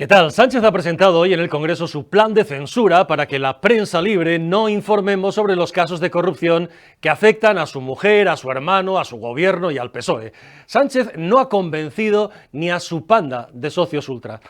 ¿Qué tal? Sánchez ha presentado hoy en el Congreso su plan de censura para que la prensa libre no informemos sobre los casos de corrupción que afectan a su mujer, a su hermano, a su gobierno y al PSOE. Sánchez no ha convencido ni a su panda de socios ultra.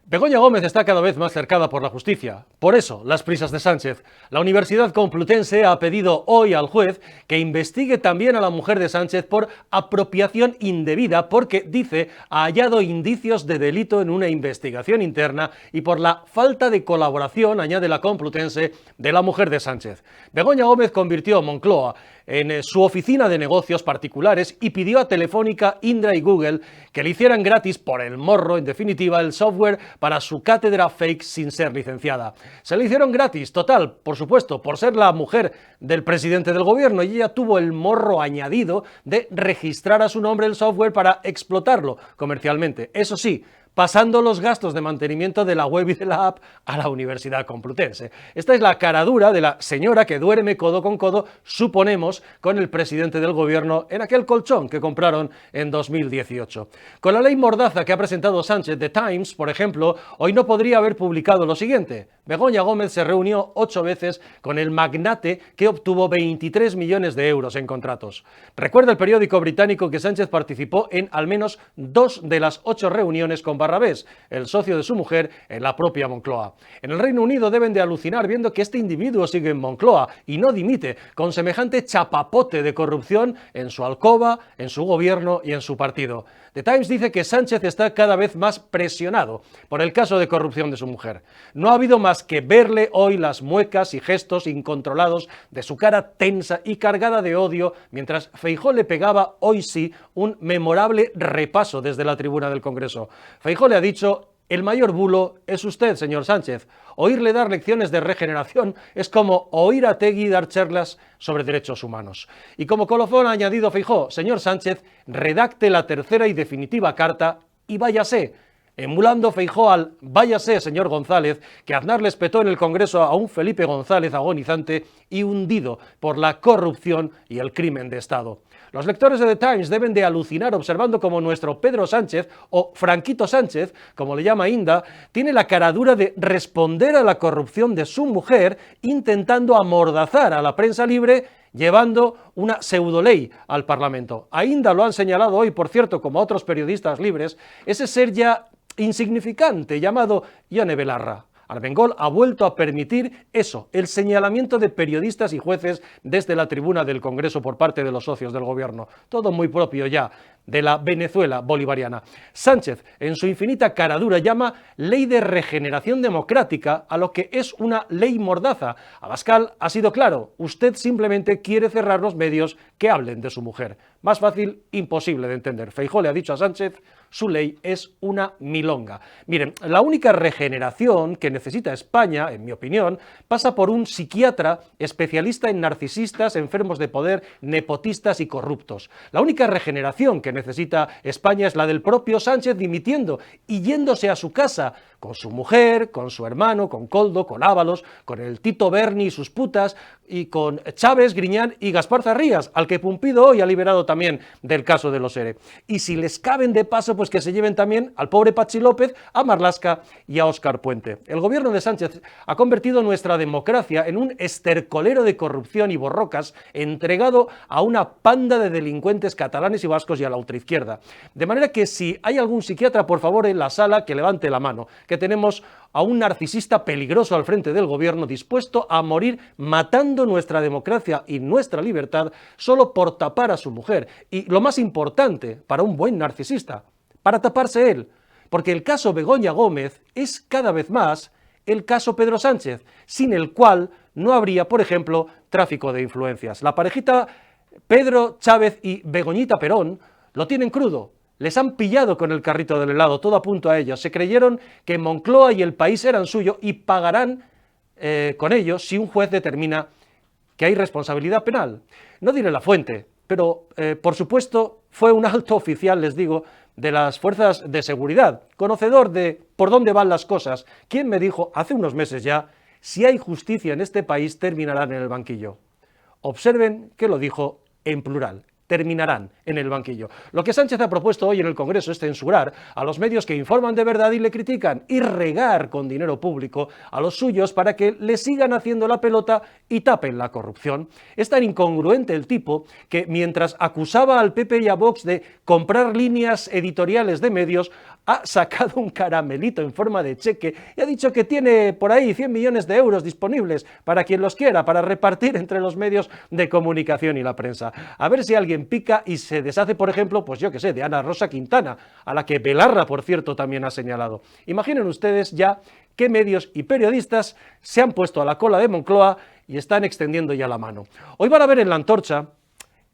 Begoña Gómez está cada vez más cercada por la justicia. Por eso, las prisas de Sánchez. La Universidad Complutense ha pedido hoy al juez que investigue también a la mujer de Sánchez por apropiación indebida porque, dice, ha hallado indicios de delito en una investigación interna y por la falta de colaboración, añade la Complutense, de la mujer de Sánchez. Begoña Gómez convirtió a Moncloa en su oficina de negocios particulares y pidió a Telefónica, Indra y Google que le hicieran gratis por el morro, en definitiva, el software para su cátedra fake sin ser licenciada. Se le hicieron gratis, total, por supuesto, por ser la mujer del presidente del gobierno, y ella tuvo el morro añadido de registrar a su nombre el software para explotarlo comercialmente. Eso sí, pasando los gastos de mantenimiento de la web y de la app a la Universidad Complutense. Esta es la caradura de la señora que duerme codo con codo, suponemos, con el presidente del gobierno en aquel colchón que compraron en 2018. Con la ley mordaza que ha presentado Sánchez, The Times, por ejemplo, hoy no podría haber publicado lo siguiente: Begoña Gómez se reunió 8 veces con el magnate que obtuvo 23 millones de euros en contratos. Recuerda el periódico británico que Sánchez participó en al menos 2 de las 8 reuniones con Barrabés, el socio de su mujer, en la propia Moncloa. En el Reino Unido deben de alucinar viendo que este individuo sigue en Moncloa y no dimite con semejante chapapote de corrupción en su alcoba, en su gobierno y en su partido. The Times dice que Sánchez está cada vez más presionado por el caso de corrupción de su mujer. No ha habido más que verle hoy las muecas y gestos incontrolados de su cara tensa y cargada de odio mientras Feijóo le pegaba, hoy sí, un memorable repaso desde la tribuna del Congreso. Feijóo le ha dicho: el mayor bulo es usted, señor Sánchez. Oírle dar lecciones de regeneración es como oír a Tegui dar charlas sobre derechos humanos. Y como colofón ha añadido Feijóo: señor Sánchez, redacte la tercera y definitiva carta y váyase. Emulando Feijóo al váyase, señor González, que Aznar le espetó en el Congreso a un Felipe González agonizante y hundido por la corrupción y el crimen de Estado. Los lectores de The Times deben de alucinar observando cómo nuestro Pedro Sánchez, o Franquito Sánchez, como le llama Inda, tiene la caradura de responder a la corrupción de su mujer intentando amordazar a la prensa libre llevando una pseudoley al Parlamento. A Inda lo han señalado hoy, por cierto, como a otros periodistas libres, ese ser ya insignificante llamado Ione Belarra. Armengol ha vuelto a permitir eso, el señalamiento de periodistas y jueces desde la tribuna del Congreso por parte de los socios del gobierno. Todo muy propio ya de la Venezuela bolivariana. Sánchez, en su infinita caradura, llama ley de regeneración democrática a lo que es una ley mordaza. Abascal ha sido claro: usted simplemente quiere cerrar los medios que hablen de su mujer. Más fácil, imposible de entender. Feijóo le ha dicho a Sánchez: su ley es una milonga. Miren, la única regeneración que necesita España, en mi opinión, pasa por un psiquiatra especialista en narcisistas, enfermos de poder, nepotistas y corruptos. La única regeneración que necesita España es la del propio Sánchez dimitiendo y yéndose a su casa con su mujer, con su hermano, con Koldo, con Ábalos, con el Tito Berni y sus putas, y con Chávez, Griñán y Gaspar Zarrías, al que Pumpido hoy ha liberado también del caso de los ERE. Y si les caben de paso, pues que se lleven también al pobre Patxi López, a Marlaska y a Óscar Puente. El gobierno de Sánchez ha convertido nuestra democracia en un estercolero de corrupción y borrocas entregado a una panda de delincuentes catalanes y vascos y a la ultraizquierda. De manera que si hay algún psiquiatra, por favor, en la sala, que levante la mano, que tenemos a un narcisista peligroso al frente del gobierno dispuesto a morir matando nuestra democracia y nuestra libertad solo por tapar a su mujer. Y lo más importante para un buen narcisista, para taparse él. Porque el caso Begoña Gómez es cada vez más el caso Pedro Sánchez, sin el cual no habría, por ejemplo, tráfico de influencias. La parejita Pedro Chávez y Begoñita Perón lo tienen crudo. Les han pillado con el carrito del helado, todo apunta a ellos. Se creyeron que Moncloa y el país eran suyo y pagarán con ellos si un juez determina que hay responsabilidad penal. No diré la fuente, pero por supuesto fue un alto oficial, les digo, de las fuerzas de seguridad, conocedor de por dónde van las cosas, quien me dijo hace unos meses ya: si hay justicia en este país terminarán en el banquillo. Observen que lo dijo en plural. terminarán en el banquillo. Lo que Sánchez ha propuesto hoy en el Congreso es censurar a los medios que informan de verdad y le critican y regar con dinero público a los suyos para que le sigan haciendo la pelota y tapen la corrupción. Es tan incongruente el tipo que mientras acusaba al PP y a Vox de comprar líneas editoriales de medios, ha sacado un caramelito en forma de cheque y ha dicho que tiene por ahí 100 millones de euros disponibles para quien los quiera, para repartir entre los medios de comunicación y la prensa. A ver si alguien pica y se deshace, por ejemplo, pues yo que sé, de Ana Rosa Quintana, a la que Belarra, por cierto, también ha señalado. Imaginen ustedes ya qué medios y periodistas se han puesto a la cola de Moncloa y están extendiendo ya la mano. Hoy van a ver en La Antorcha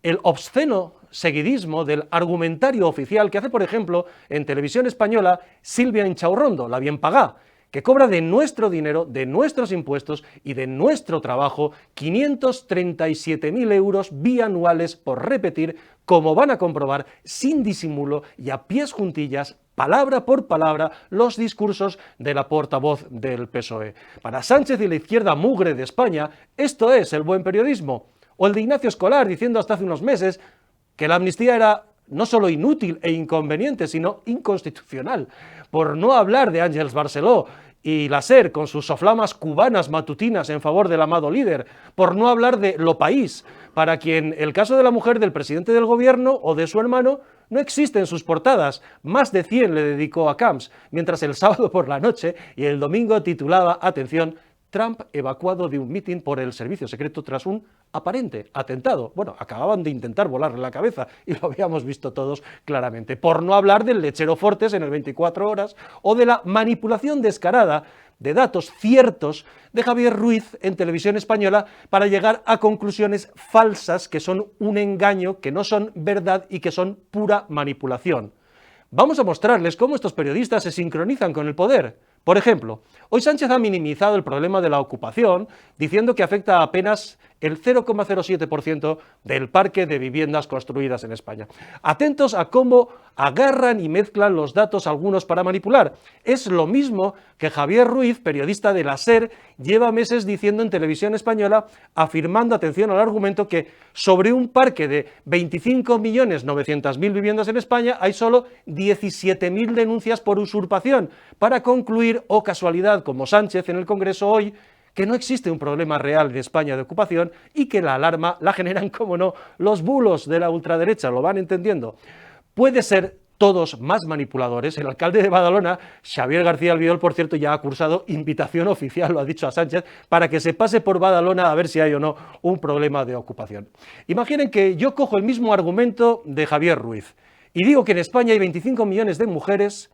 el obsceno seguidismo del argumentario oficial que hace, por ejemplo, en Televisión Española Silvia Inchaurrondo, la bien pagá, que cobra de nuestro dinero, de nuestros impuestos y de nuestro trabajo 537.000 euros bianuales por repetir, como van a comprobar, sin disimulo y a pies juntillas, palabra por palabra, los discursos de la portavoz del PSOE. Para Sánchez y la izquierda mugre de España, esto es el buen periodismo. O el de Ignacio Escolar diciendo hasta hace unos meses que la amnistía era no solo inútil e inconveniente, sino inconstitucional. Por no hablar de Ángels Barceló y la SER con sus soflamas cubanas matutinas en favor del amado líder. Por no hablar de Lo País, para quien el caso de la mujer del presidente del gobierno o de su hermano no existe en sus portadas. Más de 100 le dedicó a Camps, mientras el sábado por la noche y el domingo titulaba, atención, Trump evacuado de un mitin por el servicio secreto tras un aparente atentado. Bueno, acababan de intentar volarle la cabeza y lo habíamos visto todos claramente. Por no hablar del lechero Fortes en el 24 horas o de la manipulación descarada de datos ciertos de Javier Ruiz en Televisión Española para llegar a conclusiones falsas que son un engaño, que no son verdad y que son pura manipulación. Vamos a mostrarles cómo estos periodistas se sincronizan con el poder. Por ejemplo, hoy Sánchez ha minimizado el problema de la ocupación, diciendo que afecta a apenas el 0,07% del parque de viviendas construidas en España. Atentos a cómo agarran y mezclan los datos algunos para manipular. Es lo mismo que Javier Ruiz, periodista de la SER, lleva meses diciendo en Televisión Española, afirmando, atención al argumento, que sobre un parque de 25.900.000 viviendas en España hay solo 17.000 denuncias por usurpación, para concluir, o casualidad como Sánchez en el Congreso hoy, que no existe un problema real en España de ocupación y que la alarma la generan, como no, los bulos de la ultraderecha, lo van entendiendo. Puede ser todos más manipuladores. El alcalde de Badalona, Xavier García Albiol, por cierto, ya ha cursado invitación oficial, lo ha dicho a Sánchez, para que se pase por Badalona a ver si hay o no un problema de ocupación. Imaginen que yo cojo el mismo argumento de Javier Ruiz y digo que en España hay 25 millones de mujeres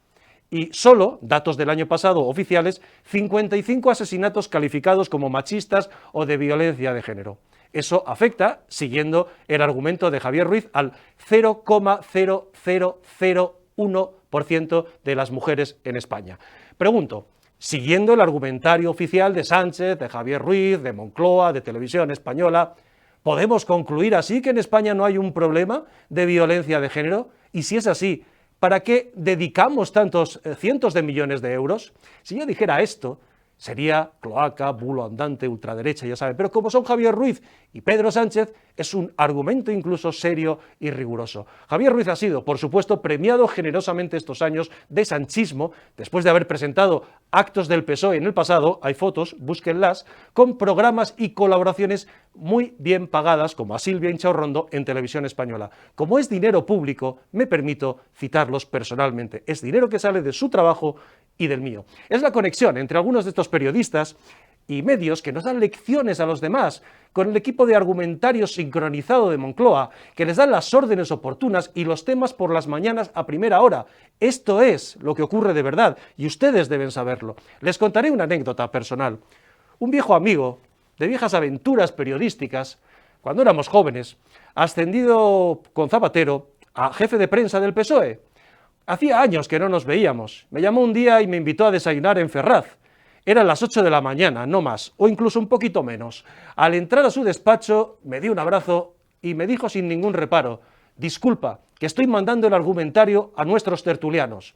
y solo, datos del año pasado oficiales, 55 asesinatos calificados como machistas o de violencia de género. Eso afecta, siguiendo el argumento de Javier Ruiz, al 0,0001% de las mujeres en España. Pregunto, siguiendo el argumentario oficial de Sánchez, de Javier Ruiz, de Moncloa, de Televisión Española, ¿podemos concluir así que en España no hay un problema de violencia de género? Y si es así, ¿para qué dedicamos tantos cientos de millones de euros? Si yo dijera esto, sería cloaca, bulo andante, ultraderecha, ya saben. Pero como son Javier Ruiz y Pedro Sánchez, es un argumento incluso serio y riguroso. Javier Ruiz ha sido, por supuesto, premiado generosamente estos años de sanchismo, después de haber presentado actos del PSOE en el pasado, hay fotos, búsquenlas, con programas y colaboraciones muy bien pagadas, como a Silvia Inchaurrondo en Televisión Española. Como es dinero público, me permito citarlos personalmente. Es dinero que sale de su trabajo y del mío. Es la conexión entre algunos de estos periodistas y medios que nos dan lecciones a los demás, con el equipo de argumentario sincronizado de Moncloa, que les dan las órdenes oportunas y los temas por las mañanas a primera hora. Esto es lo que ocurre de verdad, y ustedes deben saberlo. Les contaré una anécdota personal. Un viejo amigo, de viejas aventuras periodísticas, cuando éramos jóvenes, ascendido con Zapatero a jefe de prensa del PSOE. Hacía años que no nos veíamos. Me llamó un día y me invitó a desayunar en Ferraz. Eran las 8 de la mañana, no más, o incluso un poquito menos. Al entrar a su despacho, me dio un abrazo y me dijo sin ningún reparo: disculpa, que estoy mandando el argumentario a nuestros tertulianos.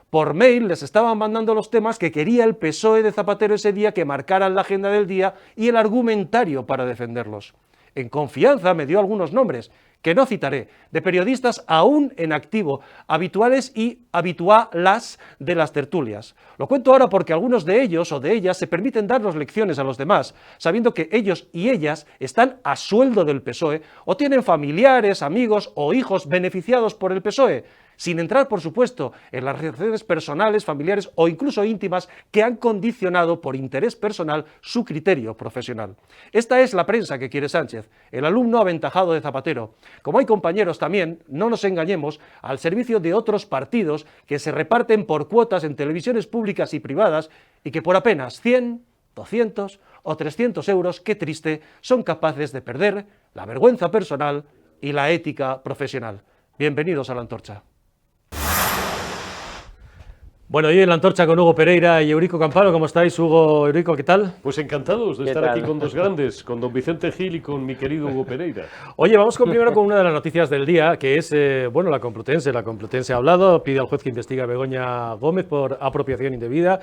Por mail les estaban mandando los temas que quería el PSOE de Zapatero ese día que marcaran la agenda del día y el argumentario para defenderlos. En confianza me dio algunos nombres, que no citaré, de periodistas aún en activo, habituales y habitualas de las tertulias. Lo cuento ahora porque algunos de ellos o de ellas se permiten darnos lecciones a los demás, sabiendo que ellos y ellas están a sueldo del PSOE o tienen familiares, amigos o hijos beneficiados por el PSOE, sin entrar, por supuesto, en las relaciones personales, familiares o incluso íntimas que han condicionado por interés personal su criterio profesional. Esta es la prensa que quiere Sánchez, el alumno aventajado de Zapatero. Como hay compañeros también, no nos engañemos, al servicio de otros partidos que se reparten por cuotas en televisiones públicas y privadas y que por apenas 100, 200 o 300 euros, qué triste, son capaces de perder la vergüenza personal y la ética profesional. Bienvenidos a La Antorcha. Bueno, hoy en La Antorcha con Hugo Pereira y Eurico Campano. ¿Cómo estáis, Hugo, Eurico? ¿Qué tal? Pues encantados de estar aquí con dos grandes, con don Vicente Gil y con mi querido Hugo Pereira. Oye, vamos primero con una de las noticias del día, que es, bueno, la Complutense. La Complutense ha hablado, pide al juez que investigue a Begoña Gómez por apropiación indebida.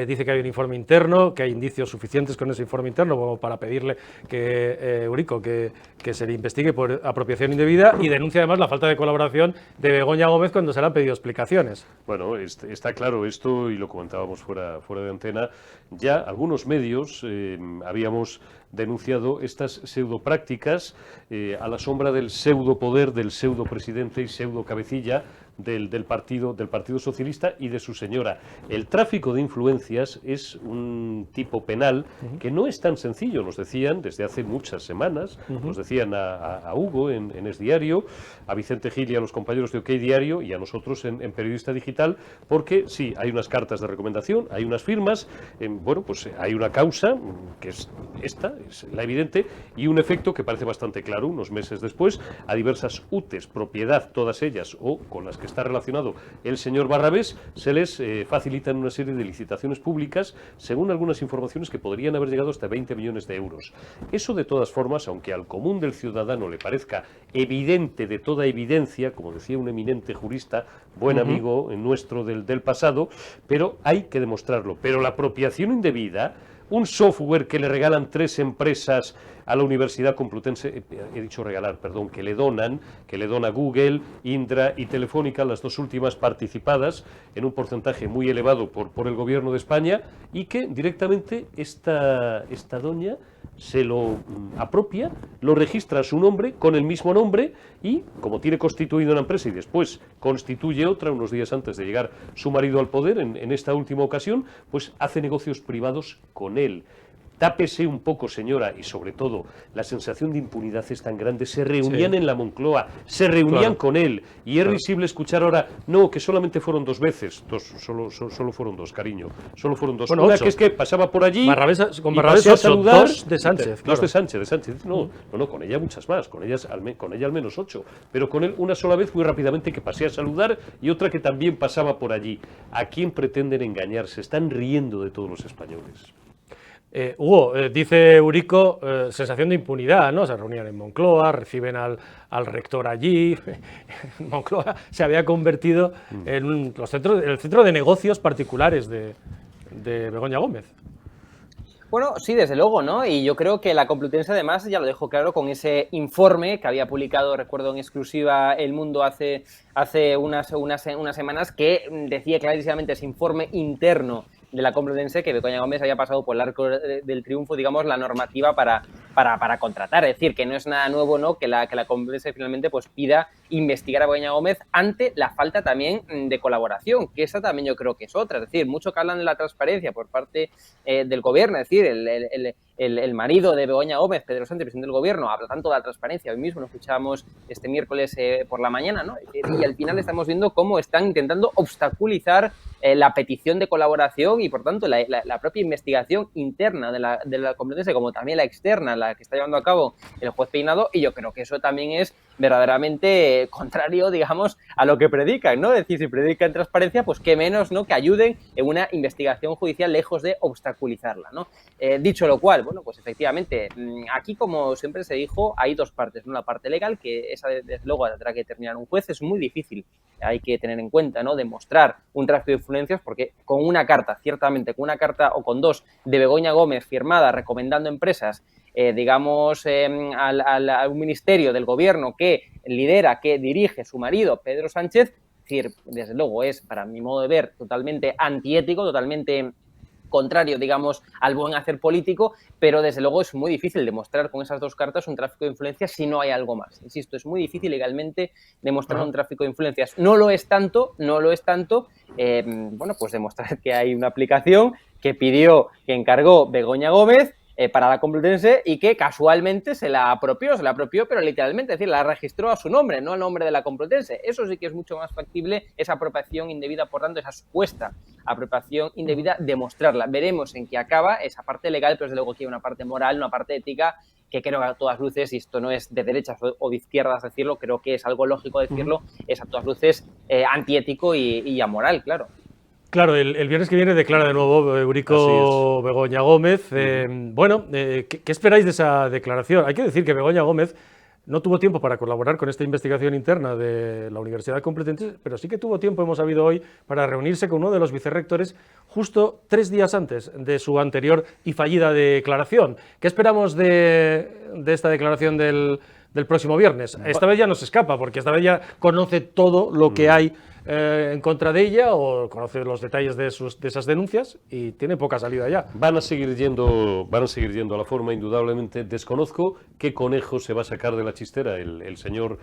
Dice que hay un informe interno, que hay indicios suficientes con ese informe interno como para pedirle que, Eurico, que se le investigue por apropiación indebida, y denuncia además la falta de colaboración de Begoña Gómez cuando se le han pedido explicaciones. Bueno, está claro esto, y lo comentábamos fuera de antena. Ya algunos medios habíamos denunciado estas pseudoprácticas a la sombra del pseudopoder del pseudopresidente y pseudocabecilla del Partido Socialista y de su señora. El tráfico de influencias es un tipo penal que no es tan sencillo, nos decían desde hace muchas semanas, nos decían a Hugo en Es Diario, a Vicente Gil y a los compañeros de OK Diario y a nosotros en Periodista Digital, porque sí, hay unas cartas de recomendación, hay unas firmas, bueno, pues hay una causa, que es esta, es la evidente, y un efecto que parece bastante claro unos meses después, a diversas UTEs, propiedad, todas ellas, o con las que está relacionado el señor Barrabés, se les facilitan una serie de licitaciones públicas, según algunas informaciones que podrían haber llegado hasta 20 millones de euros. Eso, de todas formas, aunque al común del ciudadano le parezca evidente de toda evidencia, como decía un eminente jurista, buen amigo nuestro del pasado, pero hay que demostrarlo. Pero la apropiación indebida, un software que le regalan 3 empresas a la Universidad Complutense, he dicho regalar, perdón, que le dona Google, Indra y Telefónica, las dos últimas participadas en un porcentaje muy elevado por el Gobierno de España, y que directamente esta doña se lo apropia, lo registra a su nombre, con el mismo nombre, y como tiene constituido una empresa y después constituye otra unos días antes de llegar su marido al poder, en esta última ocasión, pues hace negocios privados con él. Tápese un poco, señora, y sobre todo la sensación de impunidad es tan grande. Se reunían en la Moncloa, se reunían con él, y es risible escuchar ahora, no, que solamente fueron 2 veces, solo fueron 2, cariño, solo fueron 2. Bueno, una 8. que es que pasaba por allí, con Barrabés 8, saludar, 2 de Sánchez. Dos de Sánchez, no, con ella muchas más, con ella al menos 8, pero con él una sola vez muy rápidamente, que pasé a saludar, y otra que también pasaba por allí. ¿A quién pretenden engañar? Se están riendo de todos los españoles. Hugo, dice Eurico, sensación de impunidad, ¿no? Se reunían en Moncloa, reciben al rector allí. Moncloa se había convertido en el centro de negocios particulares de Begoña Gómez. Bueno, sí, desde luego, ¿no? Y yo creo que la Complutense, además, ya lo dejó claro con ese informe que había publicado, recuerdo, en exclusiva El Mundo hace unas semanas, que decía clarísimamente ese informe interno de la Complutense, que Begoña Gómez había pasado por el arco del triunfo, digamos, la normativa para contratar. Es decir, que no es nada nuevo, ¿no?, que la Complutense finalmente pues pida investigar a Begoña Gómez ante la falta también de colaboración, que esa también yo creo que es otra. Es decir, mucho que hablan de la transparencia por parte del gobierno, es decir, el marido de Begoña Gómez, Pedro Sánchez, presidente del gobierno, habla tanto de la transparencia. Hoy mismo lo escuchábamos este miércoles por la mañana, ¿no? Y al final estamos viendo cómo están intentando obstaculizar la petición de colaboración y, por tanto, la propia investigación interna de la Complutense, como también la externa, la que está llevando a cabo el juez Peinado, y yo creo que eso también es verdaderamente contrario, digamos, a lo que predican, ¿no? Es decir, si predican transparencia, pues qué menos, ¿no?, que ayuden en una investigación judicial lejos de obstaculizarla, ¿no? Dicho lo cual, bueno, pues efectivamente, aquí, como siempre se dijo, hay 2 partes, ¿no? La parte legal, que esa desde luego tendrá que determinar un juez, es muy difícil, hay que tener en cuenta, ¿no?, demostrar un tráfico de influencias, porque con una carta, ciertamente con una carta o con 2 de Begoña Gómez firmada recomendando empresas digamos, a un ministerio del gobierno que lidera, que dirige su marido, Pedro Sánchez, es decir, desde luego es, para mi modo de ver, totalmente antiético, totalmente contrario, digamos, al buen hacer político, pero desde luego es muy difícil demostrar con esas dos cartas un tráfico de influencias si no hay algo más. Insisto, es muy difícil legalmente demostrar un tráfico de influencias. No lo es tanto, bueno, pues demostrar que hay una aplicación que encargó Begoña Gómez para la Complutense y que casualmente se la apropió, pero literalmente, es decir, la registró a su nombre, no al nombre de la Complutense. Eso sí que es mucho más factible, esa apropiación indebida, por tanto, esa supuesta apropiación indebida, demostrarla. Veremos en qué acaba esa parte legal, pero desde luego que hay una parte moral, una parte ética, que creo que a todas luces, y esto no es de derechas o de izquierdas decirlo, creo que es algo lógico decirlo, es a todas luces antiético y amoral, claro. Claro, el viernes que viene declara de nuevo Eurico Begoña Gómez. Bueno, ¿qué esperáis de esa declaración? Hay que decir que Begoña Gómez no tuvo tiempo para colaborar con esta investigación interna de la Universidad Complutense, pero sí que tuvo tiempo, hemos sabido hoy, para reunirse con uno de los vicerrectores justo 3 días antes de su anterior y fallida declaración. ¿Qué esperamos de esta declaración del próximo viernes? Esta vez ya no se escapa, porque esta vez ya conoce todo lo que hay en contra de ella, o conoce los detalles de esas denuncias, y tiene poca salida ya. Van a seguir yendo a la forma, indudablemente. Desconozco qué conejo se va a sacar de la chistera el señor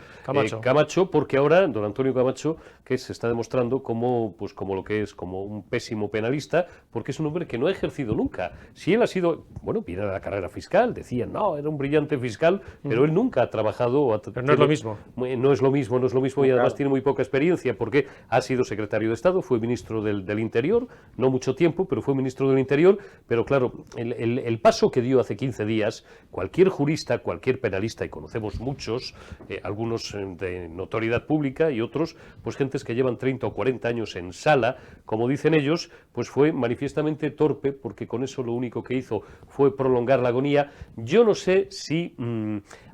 Camacho, porque ahora don Antonio Camacho, que se está demostrando como lo que es, como un pésimo penalista, porque es un hombre que no ha ejercido nunca. Si él ha sido, bueno, viene de la carrera fiscal, decían, no, era un brillante fiscal, pero él nunca ha trabajado. Pero no es lo mismo. No es lo mismo, y además tiene muy poca experiencia, porque ha sido secretario de Estado, fue ministro del Interior, no mucho tiempo, pero fue ministro del Interior. Pero claro, el paso que dio hace 15 días, cualquier jurista, cualquier penalista, y conocemos muchos, algunos de notoriedad pública y otros, pues gentes que llevan 30 o 40 años en sala, como dicen ellos, pues fue manifiestamente torpe, porque con eso lo único que hizo fue prolongar la agonía. Yo no sé si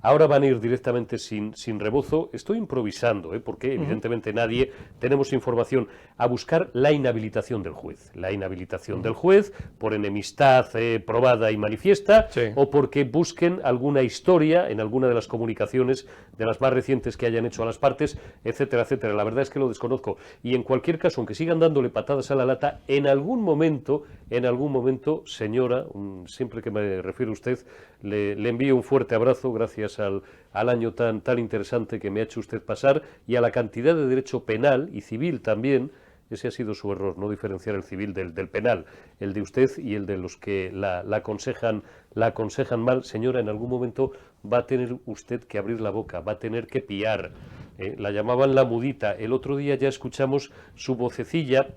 ahora van a ir directamente sin rebozo. Estoy improvisando, porque evidentemente nadie tenemos información, a buscar la inhabilitación del juez. La inhabilitación del juez por enemistad probada y manifiesta, o porque busquen alguna historia en alguna de las comunicaciones de las más recientes que hayan hecho a las partes, etcétera, etcétera. La verdad es que lo desconozco. Y en cualquier caso, aunque sigan dándole patadas a la lata, en algún momento, señora, siempre que me refiero a usted, le envío un fuerte abrazo, gracias al año tan interesante que me ha hecho usted pasar, y a la cantidad de derecho penal y civil también. Ese ha sido su error, no diferenciar el civil del penal, el de usted y el de los que la aconsejan mal. Señora, en algún momento va a tener usted que abrir la boca, va a tener que piar. La llamaban la mudita. El otro día ya escuchamos su vocecilla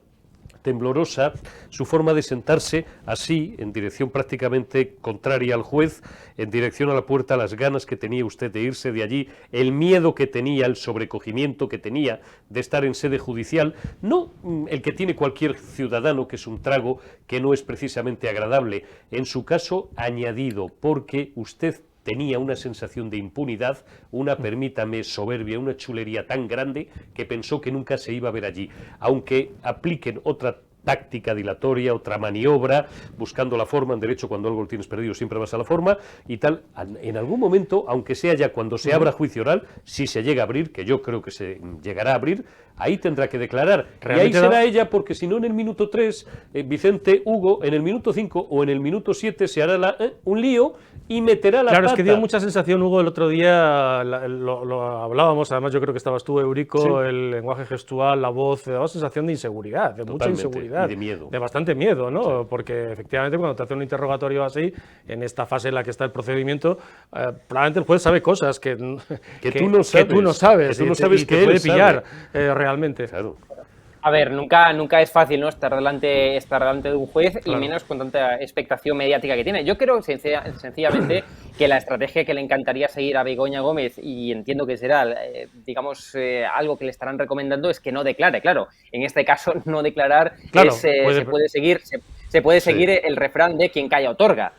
temblorosa, su forma de sentarse así, en dirección prácticamente contraria al juez, en dirección a la puerta, las ganas que tenía usted de irse de allí, el miedo que tenía, el sobrecogimiento que tenía de estar en sede judicial, no el que tiene cualquier ciudadano, que es un trago que no es precisamente agradable, en su caso añadido, porque usted tenía una sensación de impunidad, una, permítame, soberbia, una chulería tan grande que pensó que nunca se iba a ver allí. Aunque apliquen otra táctica dilatoria, otra maniobra, buscando la forma, en derecho cuando algo lo tienes perdido siempre vas a la forma y tal, en algún momento, aunque sea ya cuando se abra juicio oral, si se llega a abrir, que yo creo que se llegará a abrir, ahí tendrá que declarar. Y ahí será ella, porque si no en el minuto 3, Vicente Hugo, en el minuto 5 o en el minuto 7 se hará un lío y meterá la pata. Claro, es que dio mucha sensación, Hugo, el otro día, lo hablábamos, además yo creo que estabas tú, Eurico, el lenguaje gestual, la voz, daba sensación de inseguridad, de mucha inseguridad. Y de miedo. De bastante miedo, ¿no? Sí. Porque efectivamente cuando te hace un interrogatorio así, en esta fase en la que está el procedimiento, probablemente el juez sabe cosas que tú no sabes. Que tú no sabes que te puede pillar realmente. Claro. A ver, nunca es fácil, ¿no?, estar delante de un juez, claro, y menos con tanta expectación mediática que tiene. Yo creo sencillamente que la estrategia que le encantaría seguir a Begoña Gómez, y entiendo que será, algo que le estarán recomendando, es que no declare. Claro, en este caso no declarar, claro, se puede seguir el refrán de quien calla otorga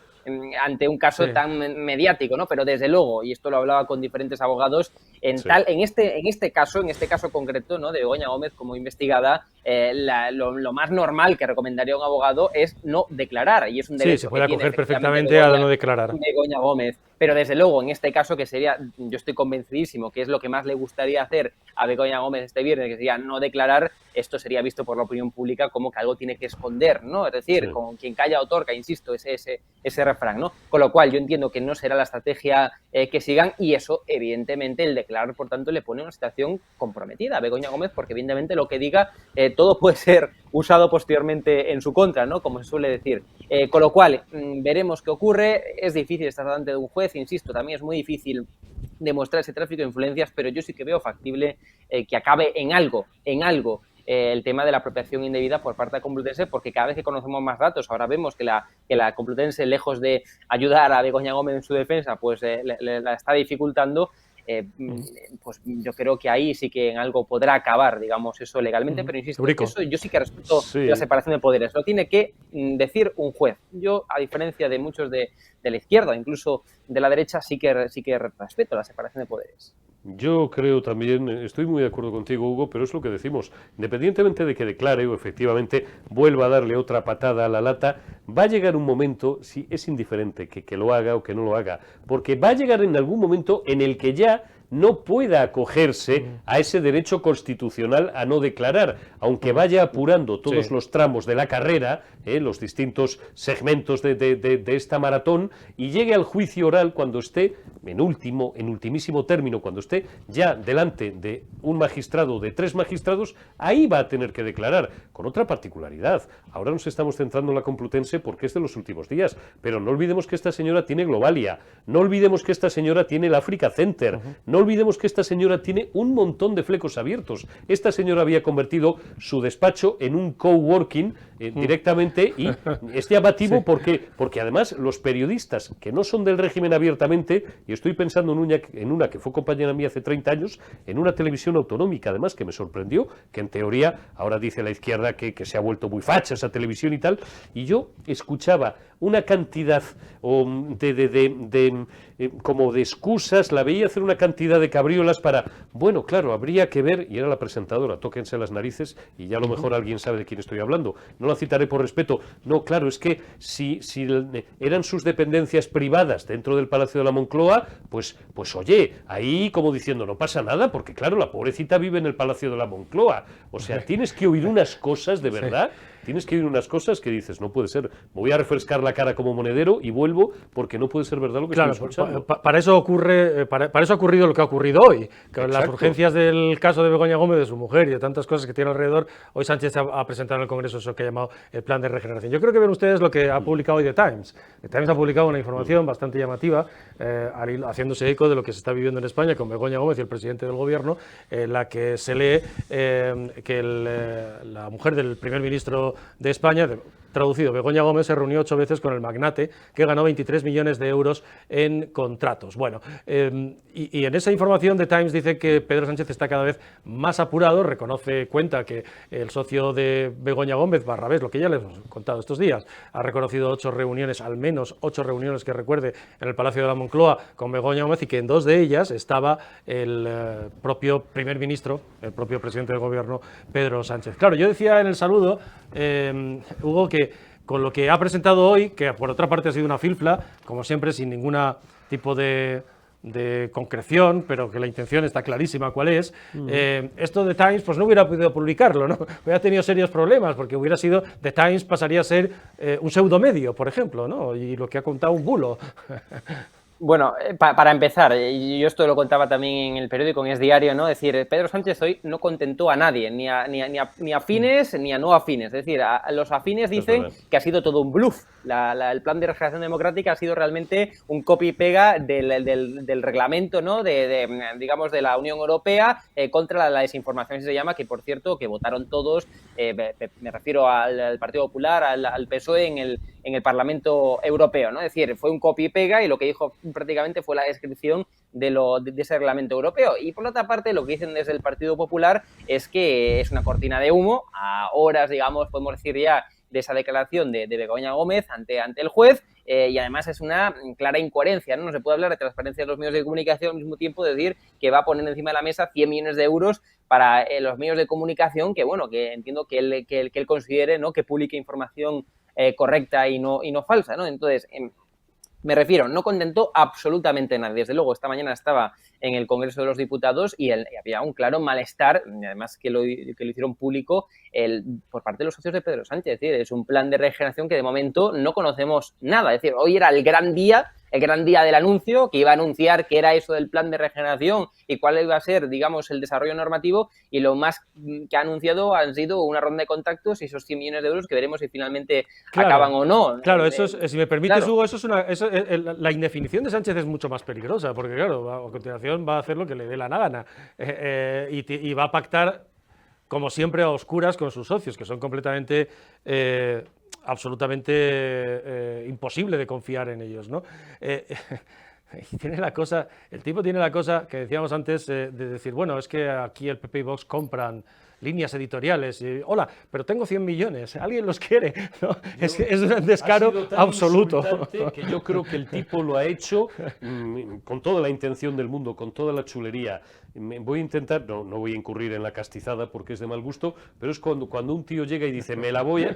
ante un caso tan mediático, ¿no? Pero desde luego, y esto lo hablaba con diferentes abogados, en este caso concreto, ¿no?, de Begoña Gómez como investigada, lo más normal que recomendaría un abogado es no declarar, y es un derecho se puede que tiene acoger perfectamente a no declarar. Begoña Gómez. Pero desde luego, en este caso, que sería, yo estoy convencidísimo que es lo que más le gustaría hacer a Begoña Gómez este viernes, que sería no declarar, esto sería visto por la opinión pública como que algo tiene que esconder, ¿no? Es decir, con quien calla otorga, insisto, ese refrán, ¿no? Con lo cual, yo entiendo que no será la estrategia que sigan, y eso, evidentemente, el declarar, por tanto, le pone una situación comprometida a Begoña Gómez, porque evidentemente lo que diga, todo puede ser usado posteriormente en su contra, ¿no? Como se suele decir. Con lo cual, veremos qué ocurre. Es difícil estar delante de un juez, insisto, también es muy difícil demostrar ese tráfico de influencias, pero yo sí que veo factible que acabe en algo, el tema de la apropiación indebida por parte de la Complutense, porque cada vez que conocemos más datos, ahora vemos que la Complutense, lejos de ayudar a Begoña Gómez en su defensa, pues la está dificultando. Pues yo creo que ahí sí que en algo podrá acabar, digamos, eso legalmente, pero insisto, eso yo sí que respeto la separación de poderes. Lo tiene que decir un juez. Yo, a diferencia de muchos de la izquierda, incluso de la derecha, sí que respeto la separación de poderes. Yo creo también, estoy muy de acuerdo contigo, Hugo, pero es lo que decimos. Independientemente de que declare o efectivamente vuelva a darle otra patada a la lata, va a llegar un momento, si es indiferente que lo haga o que no lo haga, porque va a llegar en algún momento en el que ya no pueda acogerse a ese derecho constitucional a no declarar, aunque vaya apurando todos los tramos de la carrera, los distintos segmentos de esta maratón, y llegue al juicio oral cuando esté, en ultimísimo término, cuando esté ya delante de un magistrado, de 3 magistrados, ahí va a tener que declarar, con otra particularidad. Ahora nos estamos centrando en la Complutense porque es de los últimos días, pero no olvidemos que esta señora tiene Globalia, no olvidemos que esta señora tiene el Africa Center, no olvidemos que esta señora tiene un montón de flecos abiertos. Esta señora había convertido su despacho en un coworking directamente, y es llamativo porque además los periodistas que no son del régimen abiertamente, y estoy pensando en una que fue compañera mía hace 30 años, en una televisión autonómica además, que me sorprendió, que en teoría ahora dice la izquierda que se ha vuelto muy facha esa televisión y tal, y yo escuchaba una cantidad como de excusas, la veía hacer una cantidad de cabriolas para, bueno, claro, habría que ver, y era la presentadora, tóquense las narices, y ya a lo mejor alguien sabe de quién estoy hablando, no la citaré por respeto, no, claro, es que si eran sus dependencias privadas dentro del Palacio de la Moncloa, pues oye, ahí como diciendo, no pasa nada, porque claro, la pobrecita vive en el Palacio de la Moncloa, o sea, tienes que oír unas cosas de verdad. Tienes que oír unas cosas que dices, no puede ser, me voy a refrescar la cara como monedero y vuelvo, porque no puede ser verdad lo que estoy escuchando. Para eso ha ocurrido lo que ha ocurrido hoy, que las urgencias del caso de Begoña Gómez, de su mujer y de tantas cosas que tiene alrededor. Hoy Sánchez ha presentado en el Congreso eso que ha llamado el plan de regeneración. Yo creo que ven ustedes lo que ha publicado hoy The Times. The Times ha publicado una información bastante llamativa, haciéndose eco de lo que se está viviendo en España con Begoña Gómez y el presidente del gobierno, en la que se lee que la mujer del primer ministro de España, traducido, Begoña Gómez se reunió 8 veces con el magnate que ganó 23 millones de euros en contratos. Bueno, y en esa información The Times dice que Pedro Sánchez está cada vez más apurado, cuenta que el socio de Begoña Gómez, Barrabés, lo que ya les hemos contado estos días, ha reconocido 8 reuniones, al menos 8 reuniones que recuerde, en el Palacio de la Moncloa con Begoña Gómez, y que en 2 de ellas estaba el propio primer ministro, el propio presidente del gobierno, Pedro Sánchez. Claro, yo decía en el saludo, Hugo, que con lo que ha presentado hoy, que por otra parte ha sido una filfla, como siempre, sin ningún tipo de concreción, pero que la intención está clarísima cuál es, esto de Times pues no hubiera podido publicarlo, ¿no? Hubiera tenido serios problemas, porque hubiera sido, The Times pasaría a ser un pseudomedio, por ejemplo, ¿no? Y lo que ha contado un bulo. Bueno, para empezar, yo esto lo contaba también en el periódico, en Es Diario, ¿no? Es decir, Pedro Sánchez hoy no contentó a nadie, ni a afines ni a no afines. Es decir, a los afines dicen que ha sido todo un bluff. El plan de regeneración democrática ha sido realmente un copy y pega del reglamento, ¿no? Digamos, de la Unión Europea contra la desinformación, si se llama, que por cierto, que votaron todos, me refiero al Partido Popular, al PSOE en el Parlamento Europeo, ¿no? Es decir, fue un copy y pega, y lo que dijo prácticamente fue la descripción de ese reglamento europeo. Y por otra parte, lo que dicen desde el Partido Popular es que es una cortina de humo, a horas, digamos, podemos decir ya, esa declaración de Begoña Gómez ante el juez. Y además es una clara incoherencia, ¿no? No se puede hablar de transparencia de los medios de comunicación al mismo tiempo decir que va a poner encima de la mesa 100 millones de euros para los medios de comunicación, que bueno, que entiendo que él considere, ¿no?, que publique información correcta y no falsa, ¿no? Entonces, me refiero, no contentó absolutamente nadie. Desde luego, esta mañana estaba en el Congreso de los Diputados y había un claro malestar, además que lo hicieron público por parte de los socios de Pedro Sánchez. Es decir, es un plan de regeneración que de momento no conocemos nada. Es decir, hoy era el gran día del anuncio, que iba a anunciar qué era eso del plan de regeneración y cuál iba a ser, digamos, el desarrollo normativo, y lo más que ha anunciado han sido una ronda de contactos y esos 100 millones de euros que veremos si finalmente acaban o no. Claro, eso es, si me permites, claro. Hugo, la indefinición de Sánchez es mucho más peligrosa, porque claro, a continuación va a hacer lo que le dé la gana y va a pactar, como siempre, a oscuras con sus socios, que son completamente... absolutamente imposible de confiar en ellos, ¿no? Y tiene la cosa, el tipo tiene la cosa que decíamos antes de decir, bueno, es que aquí el PP y Vox compran líneas editoriales y, hola, pero tengo 100 millones, ¿alguien los quiere? ¿No? Es un descaro absoluto. Que yo creo que el tipo lo ha hecho con toda la intención del mundo, con toda la chulería. Voy a intentar, no voy a incurrir en la castizada porque es de mal gusto, pero es cuando un tío llega y dice, me la voy a...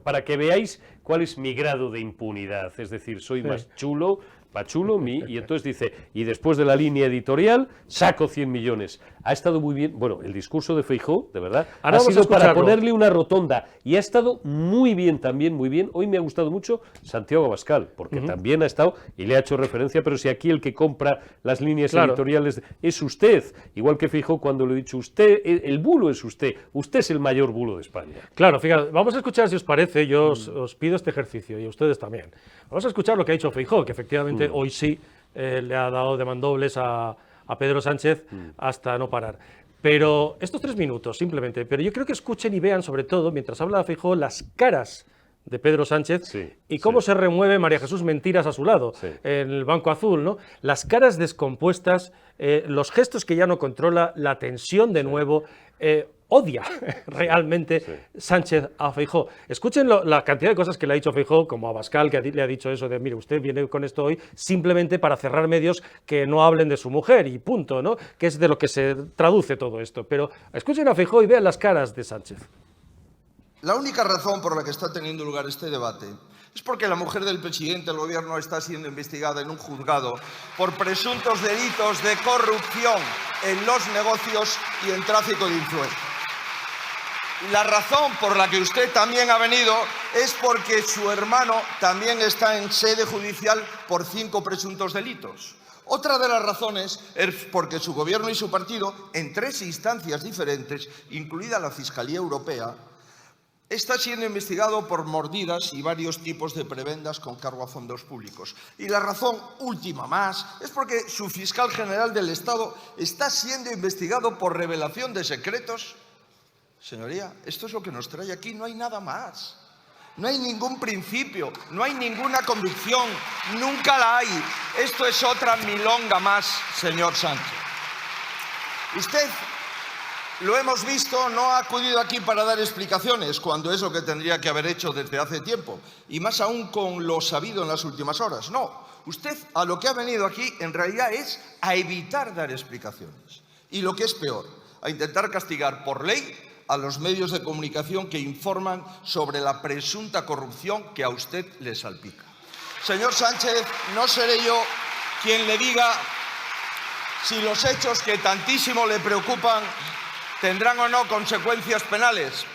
para que veáis cuál es mi grado de impunidad, es decir, soy más chulo, pachulo, y entonces dice, y después de la línea editorial, saco 100 millones. Ha estado muy bien, bueno, el discurso de Feijóo, de verdad, ahora ha sido para ponerle una rotonda, y ha estado muy bien también, muy bien. Hoy me ha gustado mucho Santiago Abascal, porque también ha estado, y le ha hecho referencia, pero si aquí el que compra las líneas editoriales es usted, igual que Feijóo cuando le he dicho, usted, el bulo es usted es el mayor bulo de España. Claro, fíjate, vamos a escuchar, si os parece, yo os pido este ejercicio, y a ustedes también. Vamos a escuchar lo que ha dicho Feijóo, que efectivamente hoy sí le ha dado de mandobles a Pedro Sánchez hasta no parar. Pero estos 3 minutos, simplemente, pero yo creo que escuchen y vean, sobre todo, mientras habla Feijóo, las caras de Pedro Sánchez y cómo se remueve María Jesús Mentiras a su lado, en el Banco Azul, ¿no? Las caras descompuestas, los gestos que ya no controla, la tensión de nuevo, odia realmente Sánchez a Feijóo. Escuchen la cantidad de cosas que le ha dicho Feijóo, como a Abascal, que le ha dicho eso de, mire, usted viene con esto hoy simplemente para cerrar medios que no hablen de su mujer y punto, ¿no? Que es de lo que se traduce todo esto. Pero escuchen a Feijóo y vean las caras de Sánchez. La única razón por la que está teniendo lugar este debate es porque la mujer del presidente del gobierno está siendo investigada en un juzgado por presuntos delitos de corrupción en los negocios y en tráfico de influencias. La razón por la que usted también ha venido es porque su hermano también está en sede judicial por 5 presuntos delitos. Otra de las razones es porque su gobierno y su partido, en 3 instancias diferentes, incluida la Fiscalía Europea, está siendo investigado por mordidas y varios tipos de prebendas con cargo a fondos públicos. Y la razón última más es porque su fiscal general del Estado está siendo investigado por revelación de secretos. Señoría, esto es lo que nos trae aquí, no hay nada más. No hay ningún principio, no hay ninguna convicción, nunca la hay. Esto es otra milonga más, señor Sánchez. Usted, lo hemos visto, no ha acudido aquí para dar explicaciones, cuando es lo que tendría que haber hecho desde hace tiempo, y más aún con lo sabido en las últimas horas. No, usted a lo que ha venido aquí en realidad es a evitar dar explicaciones. Y lo que es peor, a intentar castigar por ley a los medios de comunicación que informan sobre la presunta corrupción que a usted le salpica. Señor Sánchez, no seré yo quien le diga si los hechos que tantísimo le preocupan tendrán o no consecuencias penales.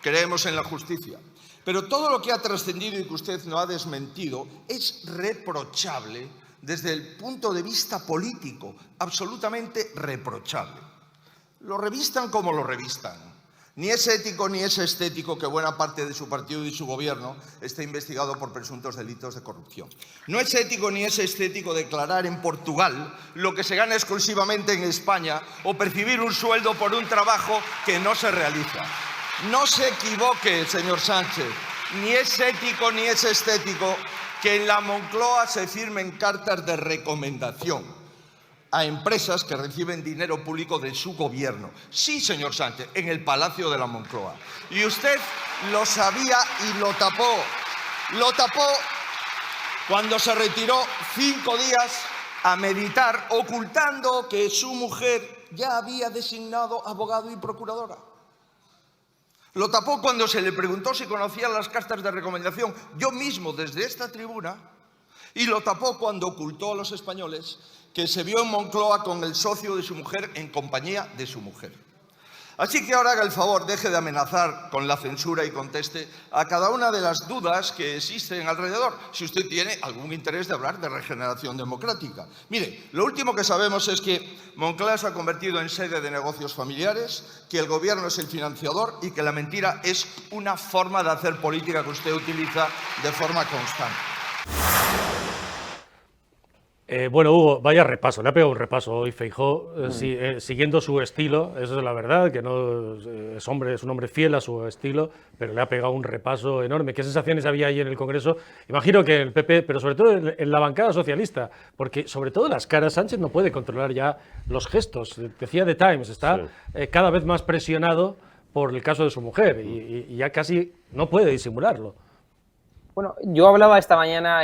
Creemos en la justicia. Pero todo lo que ha trascendido y que usted no ha desmentido es reprochable desde el punto de vista político, absolutamente reprochable. Lo revistan como lo revistan. Ni es ético ni es estético que buena parte de su partido y su gobierno esté investigado por presuntos delitos de corrupción. No es ético ni es estético declarar en Portugal lo que se gana exclusivamente en España o percibir un sueldo por un trabajo que no se realiza. No se equivoque, señor Sánchez. Ni es ético ni es estético que en la Moncloa se firmen cartas de recomendación. a empresas que reciben dinero público de su gobierno. Sí, señor Sánchez, en el Palacio de la Moncloa. Y usted lo sabía y lo tapó. Lo tapó cuando se retiró 5 días a meditar, ocultando que su mujer ya había designado abogado y procuradora. Lo tapó cuando se le preguntó si conocía las cartas de recomendación, yo mismo desde esta tribuna, y lo tapó cuando ocultó a los españoles que se vio en Moncloa con el socio de su mujer en compañía de su mujer. Así que ahora haga el favor, deje de amenazar con la censura y conteste a cada una de las dudas que existen alrededor, si usted tiene algún interés de hablar de regeneración democrática. Mire, lo último que sabemos es que Moncloa se ha convertido en sede de negocios familiares, que el gobierno es el financiador y que la mentira es una forma de hacer política que usted utiliza de forma constante. Bueno, Hugo, vaya repaso, le ha pegado un repaso hoy Feijóo, siguiendo su estilo, eso es la verdad, que no es un hombre fiel a su estilo, pero le ha pegado un repaso enorme. ¿Qué sensaciones había ahí en el Congreso? Imagino que en el PP, pero sobre todo en la bancada socialista, porque sobre todo las caras, Sánchez no puede controlar ya los gestos. Decía The Times, está cada vez más presionado por el caso de su mujer y ya casi no puede disimularlo. Bueno, yo hablaba esta mañana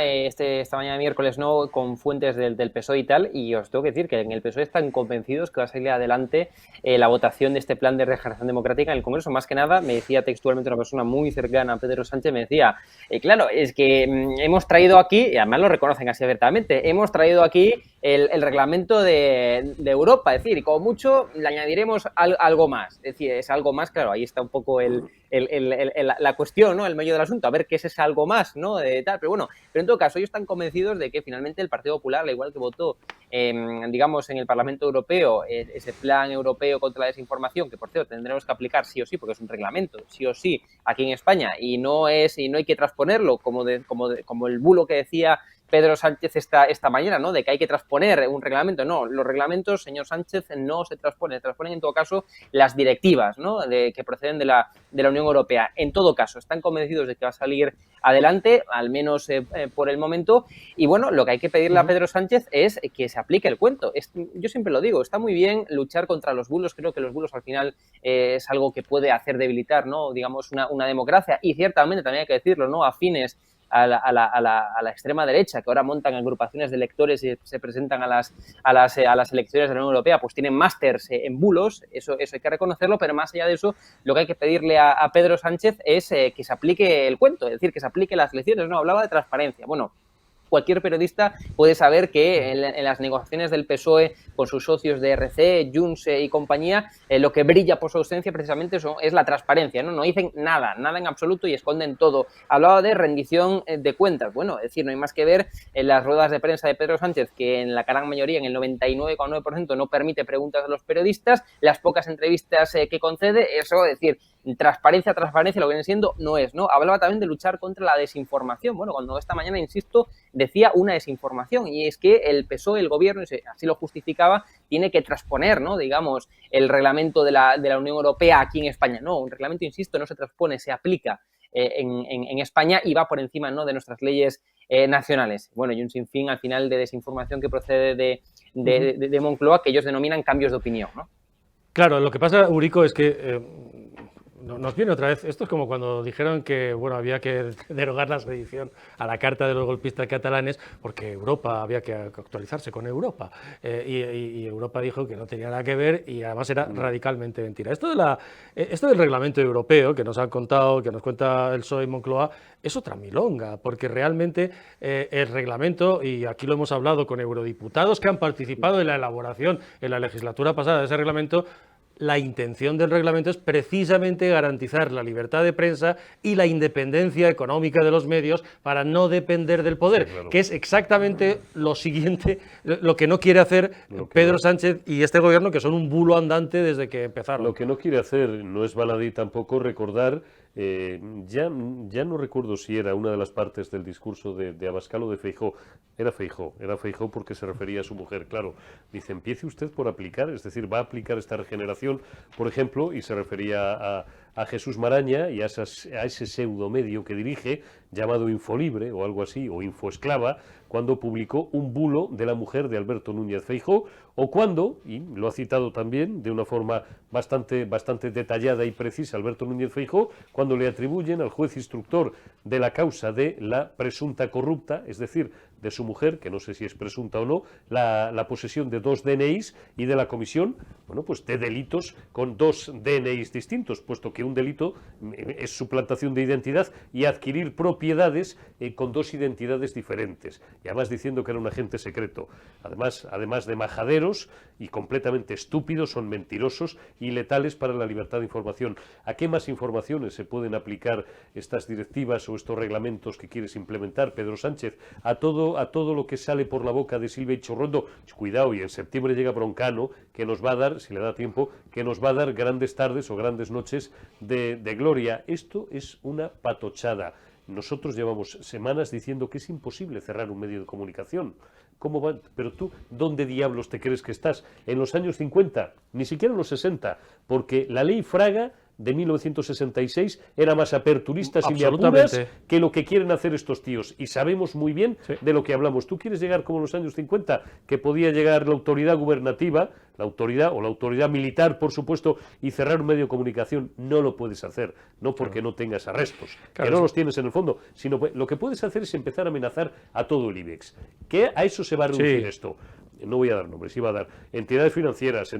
miércoles, ¿no?, con fuentes del PSOE y tal, y os tengo que decir que en el PSOE están convencidos que va a salir adelante la votación de este plan de regeneración democrática en el Congreso. Más que nada, me decía textualmente una persona muy cercana a Pedro Sánchez, me decía, claro, es que hemos traído aquí, y además lo reconocen así abiertamente, hemos traído aquí el reglamento de Europa, es decir, y como mucho le añadiremos algo más. Es decir, es algo más, claro, ahí está un poco la cuestión, ¿no?, el meollo del asunto, a ver qué es ese algo más, ¿no?, de tal, pero bueno, pero en todo caso ellos están convencidos de que finalmente el Partido Popular, al igual que votó, digamos, en el Parlamento Europeo, ese plan europeo contra la desinformación, que por cierto tendremos que aplicar sí o sí, porque es un reglamento, sí o sí, aquí en España, y no hay que transponerlo como el bulo que decía Pedro Sánchez esta mañana, ¿no?, de que hay que transponer un reglamento. No, los reglamentos, señor Sánchez, no se transponen en todo caso las directivas, ¿no?, que proceden de la Unión Europea. En todo caso, están convencidos de que va a salir adelante, al menos por el momento, y bueno, lo que hay que pedirle a Pedro Sánchez es que se aplique el cuento. Yo siempre lo digo, está muy bien luchar contra los bulos, creo que los bulos al final es algo que puede hacer debilitar, ¿no?, digamos, una democracia, y ciertamente también hay que decirlo, ¿no?, afines a la extrema derecha, que ahora montan agrupaciones de electores y se presentan a las elecciones de la Unión Europea, pues tienen másters en bulos, eso hay que reconocerlo, pero más allá de eso, lo que hay que pedirle a Pedro Sánchez es que se aplique el cuento, es decir, que se aplique las elecciones. No, hablaba de transparencia. Bueno, cualquier periodista puede saber que en las negociaciones del PSOE con sus socios de RC, Junts y compañía, lo que brilla por su ausencia precisamente es la transparencia, ¿no? No dicen nada en absoluto y esconden todo. Hablaba de rendición de cuentas. Bueno, es decir, no hay más que ver en las ruedas de prensa de Pedro Sánchez, que en la gran mayoría, en el 99,9%, no permite preguntas a los periodistas, las pocas entrevistas que concede, eso, es decir, transparencia, lo que viene siendo, no es, ¿no? Hablaba también de luchar contra la desinformación. Bueno, cuando esta mañana, insisto, decía una desinformación, y es que el PSOE, el gobierno, y así lo justificaba, tiene que transponer, ¿no?, digamos, el reglamento de la Unión Europea aquí en España. No, un reglamento, insisto, no se transpone, se aplica en España y va por encima, ¿no?, de nuestras leyes nacionales. Bueno, y un sinfín al final de desinformación que procede de Moncloa, que ellos denominan cambios de opinión, ¿no? Claro, lo que pasa, Eurico, es que nos viene otra vez. Esto es como cuando dijeron que había que derogar la sedición a la carta de los golpistas catalanes porque Europa había que actualizarse con Europa. Y Europa dijo que no tenía nada que ver y además era radicalmente mentira. Esto del reglamento europeo que nos han contado, que nos cuenta el PSOE y Moncloa, es otra milonga, porque realmente el reglamento, y aquí lo hemos hablado con eurodiputados que han participado en la elaboración en la legislatura pasada de ese reglamento, la intención del reglamento es precisamente garantizar la libertad de prensa y la independencia económica de los medios para no depender del poder, sí, claro, que es exactamente lo siguiente, lo que no quiere hacer Pedro Sánchez y este gobierno, que son un bulo andante desde que empezaron. Lo que no quiere hacer, no es baladí tampoco recordar, ya no recuerdo si era una de las partes del discurso de Abascal o de Feijóo. Era Feijóo porque se refería a su mujer, claro. Dice, empiece usted por aplicar, es decir, va a aplicar esta regeneración, por ejemplo, y se refería a Jesús Maraña y a ese pseudo medio que dirige, llamado Infolibre o algo así, o Infoesclava, cuando publicó un bulo de la mujer de Alberto Núñez Feijóo, o cuando, y lo ha citado también de una forma bastante detallada y precisa Alberto Núñez Feijóo, cuando le atribuyen al juez instructor de la causa de la presunta corrupta, es decir, de su mujer, que no sé si es presunta o no, la posesión de 2 DNIs y de la comisión, bueno, pues de delitos con 2 DNIs distintos, puesto que un delito es suplantación de identidad y adquirir propiedades con 2 identidades diferentes, y además diciendo que era un agente secreto. Además de majaderos y completamente estúpidos, son mentirosos y letales para la libertad de información. ¿A qué más informaciones se pueden aplicar estas directivas o estos reglamentos que quieres implementar, Pedro Sánchez? A todo lo que sale por la boca de Silvia Ichorrondo. Cuidado, y en septiembre llega Broncano, que nos va a dar, si le da tiempo, que nos va a dar grandes tardes o grandes noches de gloria. Esto es una patochada. Nosotros llevamos semanas diciendo que es imposible cerrar un medio de comunicación. ¿Cómo va? Pero tú, ¿dónde diablos te crees que estás? ¿En los años 50? Ni siquiera en los 60, porque la ley Fraga de 1966 era más aperturista, sin apuras, que lo que quieren hacer estos tíos. Y sabemos muy bien de lo que hablamos. ¿Tú quieres llegar como en los años 50, que podía llegar la autoridad gubernativa, la autoridad militar, por supuesto, y cerrar un medio de comunicación? No lo puedes hacer, no porque no tengas arrestos, que no los tienes en el fondo, sino lo que puedes hacer es empezar a amenazar a todo el IBEX. ¿Que a eso se va a reducir esto? No voy a dar nombres, iba a dar entidades financieras,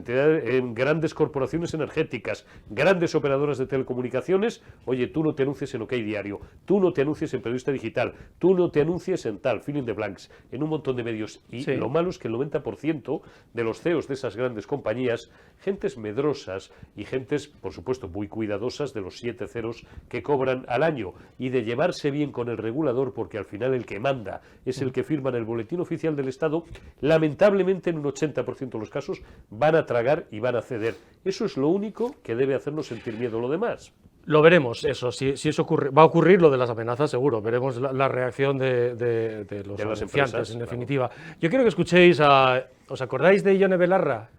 grandes corporaciones energéticas, grandes operadoras de telecomunicaciones. Oye, tú no te anuncies en OK Diario, tú no te anuncies en Periodista Digital, tú no te anuncies en tal, Fill in the Blanks, en un montón de medios. Y lo malo es que el 90% de los CEOs de esas grandes compañías, gentes medrosas y gentes, por supuesto, muy cuidadosas de los 7 ceros que cobran al año y de llevarse bien con el regulador, porque al final el que manda es el que firma en el Boletín Oficial del Estado, lamentablemente en un 80% de los casos van a tragar y van a ceder. Eso es lo único que debe hacernos sentir miedo. Lo demás, lo veremos, eso. Si eso ocurre, va a ocurrir lo de las amenazas, seguro. Veremos la reacción de los anunciantes, en definitiva. Claro. Yo quiero que escuchéis a... ¿Os acordáis de Ione Belarra?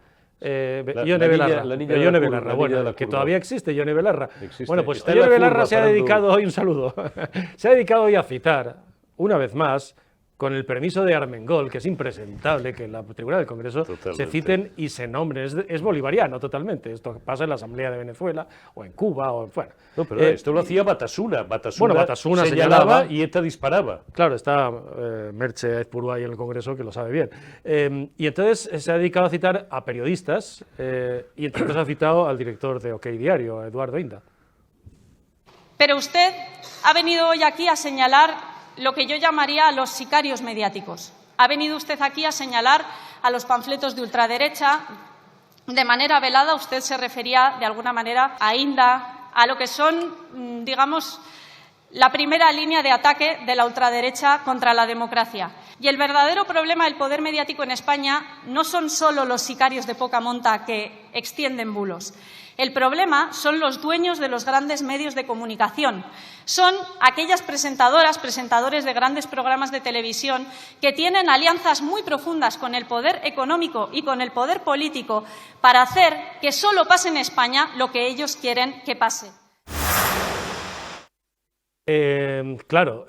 Ione Belarra, bueno, que todavía existe Ione Belarra. Bueno, pues Ione Belarra se ha dedicado hoy, un saludo, se ha dedicado hoy a citar, una vez más, con el permiso de Armengol, que es impresentable que en la tribuna del Congreso se citen y se nombren. Es bolivariano totalmente. Esto pasa en la Asamblea de Venezuela o en Cuba. Bueno, no, pero esto lo hacía Batasuna. Batasuna señalaba y ETA disparaba. Claro, está Merche Aizpuru ahí en el Congreso, que lo sabe bien. Y entonces se ha dedicado a citar a periodistas y entonces ha citado al director de OK Diario, a Eduardo Inda. Pero usted ha venido hoy aquí a señalar lo que yo llamaría a los sicarios mediáticos. Ha venido usted aquí a señalar a los panfletos de ultraderecha. De manera velada usted se refería de alguna manera a Inda, a lo que son, digamos, la primera línea de ataque de la ultraderecha contra la democracia. Y el verdadero problema del poder mediático en España no son solo los sicarios de poca monta que extienden bulos. El problema son los dueños de los grandes medios de comunicación. Son aquellas presentadoras, presentadores de grandes programas de televisión que tienen alianzas muy profundas con el poder económico y con el poder político para hacer que solo pase en España lo que ellos quieren que pase. Claro,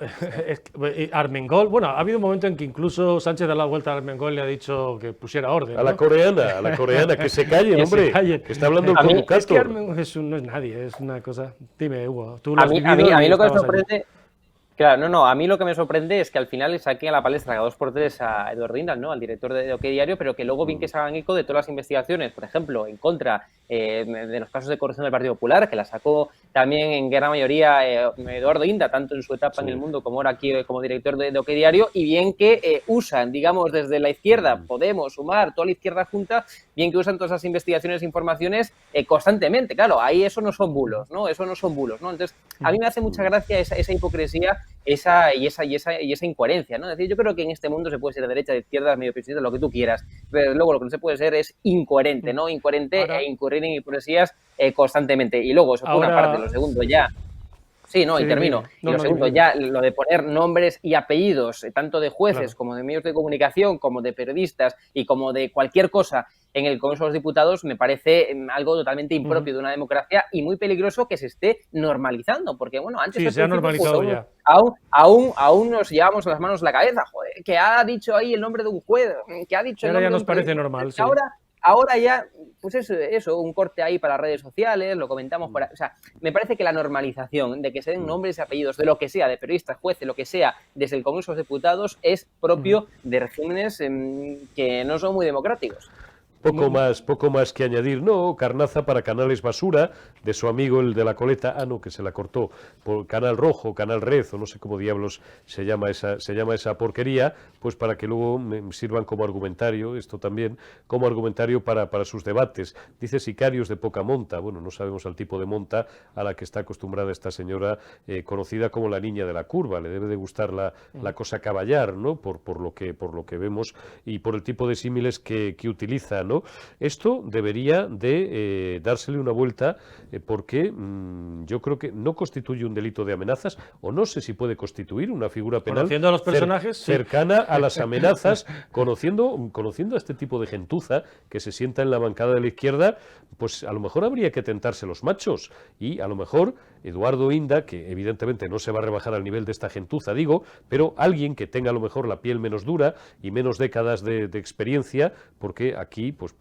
Armengol, bueno, ha habido un momento en que incluso Sánchez da la vuelta a Armengol y le ha dicho que pusiera orden, ¿no? A la coreana, que se callen, hombre, que está hablando el conductor. Es que Armengol no es nadie, es una cosa... Dime, Hugo, tú lo has vivido. A mí lo que me sorprende... Claro, a mí lo que me sorprende es que al final le saquen a la palestra cada 2 por 3 a Eduardo Inda, ¿no? Al director de OK Diario, pero que luego bien que se hagan eco de todas las investigaciones, por ejemplo, en contra de los casos de corrupción del Partido Popular, que la sacó también en gran mayoría Eduardo Inda, tanto en su etapa en El Mundo como ahora aquí como director de OK Diario, y bien que usan, digamos, desde la izquierda, Podemos, Sumar, toda la izquierda junta, bien que usan todas esas investigaciones e informaciones constantemente. Claro, ahí eso no son bulos, ¿no? Entonces, a mí me hace mucha gracia esa hipocresía, esa incoherencia, ¿no? Es decir, yo creo que en este mundo se puede ser de derecha, de izquierda, medio pesimista, lo que tú quieras, pero luego lo que no se puede ser es incoherente, ¿no? Incoherente e incurrir en hipocresías constantemente. Y luego, eso por una parte, lo segundo ya... Sí, no, y termino. Y lo segundo, ya lo de poner nombres y apellidos, tanto de jueces como de medios de comunicación, como de periodistas y como de cualquier cosa en el Congreso de los Diputados me parece algo totalmente impropio de una democracia y muy peligroso que se esté normalizando, porque bueno, antes sí, se ha normalizado pues, ya. Aún nos llevamos las manos a la cabeza, joder, que ha dicho ahí el nombre de un juez, que ha dicho... Ahora ya nos parece normal, sí. Ahora ya, pues eso, un corte ahí para las redes sociales, lo comentamos por ahí. O sea, me parece que la normalización de que se den nombres y apellidos de lo que sea, de periodistas, jueces, lo que sea, desde el Congreso de los Diputados, es propio de regímenes que no son muy democráticos. Poco más que añadir. No, carnaza para canales basura de su amigo el de la coleta, que se la cortó, por Canal Rojo, Canal Red, o no sé cómo diablos se llama esa porquería, pues para que luego sirvan como argumentario, esto también, como argumentario para sus debates. Dice sicarios de poca monta. Bueno, no sabemos al tipo de monta a la que está acostumbrada esta señora, conocida como la niña de la curva. Le debe de gustar la cosa caballar, ¿no? Por lo que vemos y por el tipo de símiles que utiliza, ¿no? Esto debería de dársele una vuelta porque yo creo que no constituye un delito de amenazas, o no sé si puede constituir una figura penal. Conociendo a los personajes, cercana a las amenazas, conociendo a este tipo de gentuza que se sienta en la bancada de la izquierda, pues a lo mejor habría que tentarse los machos y a lo mejor Eduardo Inda, que evidentemente no se va a rebajar al nivel de esta gentuza, digo, pero alguien que tenga a lo mejor la piel menos dura y menos décadas de experiencia, porque aquí pues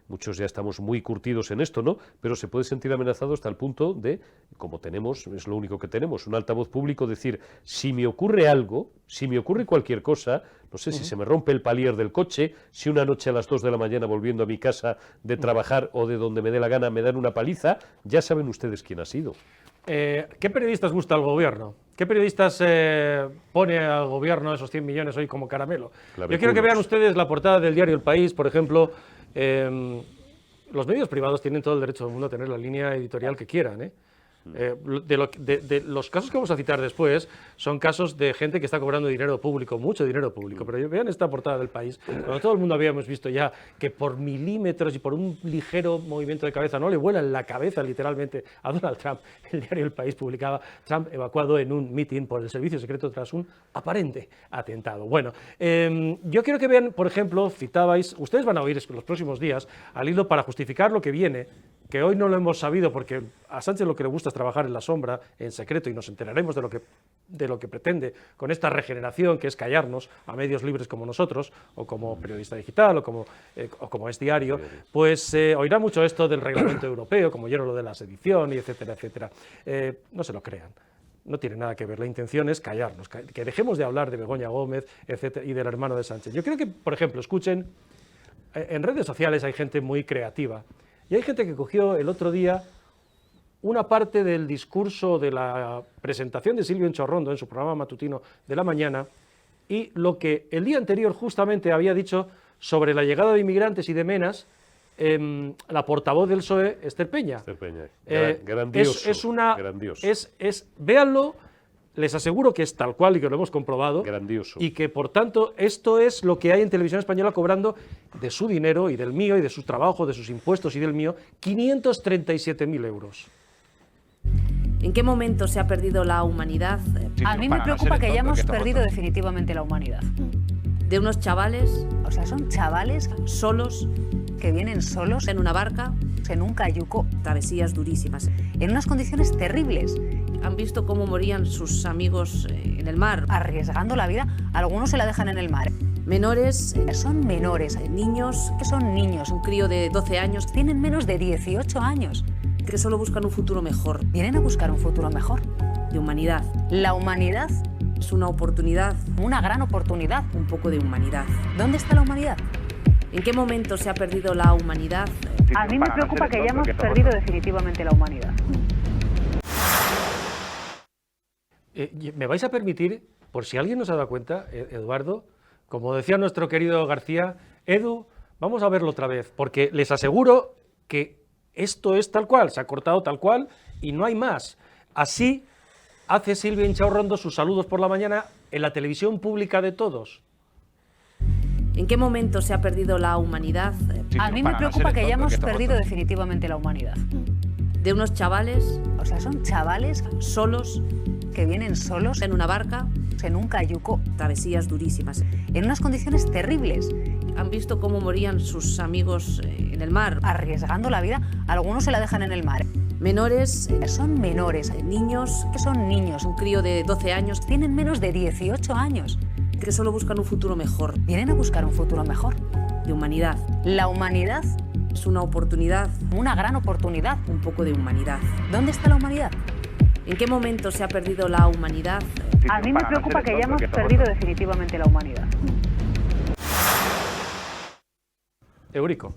muchos ya estamos muy curtidos en esto, ¿no? Pero se puede sentir amenazado hasta el punto de, como tenemos, es lo único que tenemos, un altavoz público, decir, si me ocurre algo, si me ocurre cualquier cosa, no sé si se me rompe el palier del coche, si una noche a las 2 de la mañana volviendo a mi casa de trabajar o de donde me dé la gana me dan una paliza, ya saben ustedes quién ha sido. ¿Qué periodistas gusta al gobierno? ¿Qué periodistas pone al gobierno esos 100 millones hoy como caramelo? Yo quiero que vean ustedes la portada del diario El País, por ejemplo. Los medios privados tienen todo el derecho del mundo a tener la línea editorial que quieran, de los casos que vamos a citar después son casos de gente que está cobrando dinero público, mucho dinero público, pero vean esta portada del País, cuando todo el mundo habíamos visto ya que por milímetros y por un ligero movimiento de cabeza no le vuela en la cabeza literalmente a Donald Trump. El diario El País publicaba: Trump evacuado en un mitin por el servicio secreto tras un aparente atentado. Bueno, yo quiero que vean, por ejemplo, citabais, ustedes van a oír en los próximos días al hilo para justificar lo que viene, que hoy no lo hemos sabido porque a Sánchez lo que le gusta es trabajar en la sombra, en secreto, y nos enteraremos de lo que pretende con esta regeneración, que es callarnos a medios libres como nosotros, o como Periodista Digital, o como Es Diario, pues oirá mucho esto del reglamento europeo, como oyeron lo de la sedición, y etcétera, etcétera. No se lo crean. No tiene nada que ver, la intención es callarnos, que dejemos de hablar de Begoña Gómez, etcétera, y del hermano de Sánchez. Yo creo que, por ejemplo, escuchen, en redes sociales hay gente muy creativa, y hay gente que cogió el otro día una parte del discurso de la presentación de Silvio Enchorrondo en su programa matutino de la mañana y lo que el día anterior justamente había dicho sobre la llegada de inmigrantes y de menas la portavoz del PSOE, Esther Peña. Esther Peña. Grandioso. Grandioso. Véanlo, les aseguro que es tal cual y que lo hemos comprobado. Grandioso. Y que, por tanto, esto es lo que hay en Televisión Española cobrando de su dinero y del mío y de su trabajo, de sus impuestos y del mío, 537.000 euros. ¿En qué momento se ha perdido la humanidad? A mí me preocupa que hayamos perdido definitivamente la humanidad. De unos chavales... O sea, son chavales solos, que vienen solos en una barca, en un cayuco, travesías durísimas, en unas condiciones terribles. Han visto cómo morían sus amigos en el mar. Arriesgando la vida, algunos se la dejan en el mar. Menores... Son menores. Niños... Que son niños. Un crío de 12 años. Tienen menos de 18 años. Que solo buscan un futuro mejor. Vienen a buscar un futuro mejor. De humanidad. La humanidad es una oportunidad. Una gran oportunidad. Un poco de humanidad. ¿Dónde está la humanidad? ¿En qué momento se ha perdido la humanidad? A mí me preocupa que hayamos perdido definitivamente la humanidad. ¿Me vais a permitir, por si alguien no se ha dado cuenta, Eduardo, como decía nuestro querido García, Edu, vamos a verlo otra vez, porque les aseguro que esto es tal cual, se ha cortado tal cual y no hay más. Así hace Silvia Enchorrondo sus saludos por la mañana en la televisión pública de todos. ¿En qué momento se ha perdido la humanidad? A mí me preocupa que hayamos perdido definitivamente la humanidad. De unos chavales... O sea, son chavales solos, que vienen solos en una barca, en un cayuco, travesías durísimas, en unas condiciones terribles. Han visto cómo morían sus amigos en el mar. Arriesgando la vida, algunos se la dejan en el mar. Menores, Son menores, niños que son niños. un crío de 12 años Tienen menos de 18 años. que solo buscan un futuro mejor, Vienen a buscar un futuro mejor. de humanidad. La humanidad, Es una oportunidad, una gran oportunidad. un poco de humanidad. ¿Dónde está la humanidad? ¿En qué momento se ha perdido la humanidad? A mí me preocupa que hayamos perdido definitivamente la humanidad. Eurico.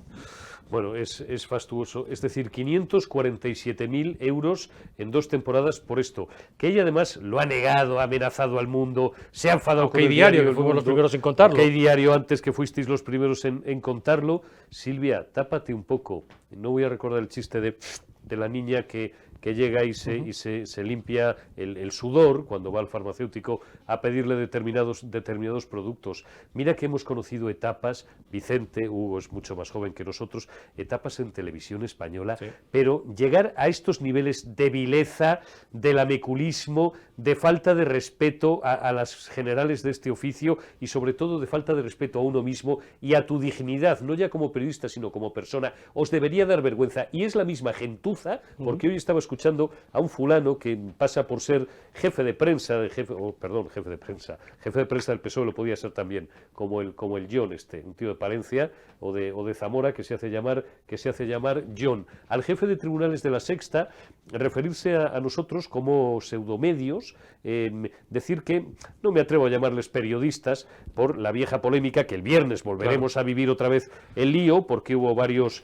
Bueno, es fastuoso. Es decir, 547.000 euros en 2 temporadas por esto. Que ella además lo ha negado, ha amenazado al mundo, se ha enfadado con el Diario, que El fuimos los Mundo. primeros en contarlo. OK Diario, antes que fuisteis los primeros en contarlo. Silvia, tápate un poco. No voy a recordar el chiste de la niña que llega y se limpia el sudor cuando va al farmacéutico a pedirle determinados productos. Mira que hemos conocido etapas, Vicente, Hugo es mucho más joven que nosotros, etapas en televisión española, pero llegar a estos niveles de vileza, de lameculismo, de falta de respeto a las generales de este oficio y sobre todo de falta de respeto a uno mismo y a tu dignidad, no ya como periodista sino como persona, os debería dar vergüenza. Y es la misma gentuza, porque hoy estaba escuchando a un fulano que pasa por ser jefe de prensa del PSOE, lo podía ser también, como el John, un tío de Palencia o de Zamora que se hace llamar John. Al jefe de tribunales de La Sexta referirse a nosotros como pseudomedios, decir que no me atrevo a llamarles periodistas por la vieja polémica que el viernes volveremos a vivir otra vez el lío, porque hubo varios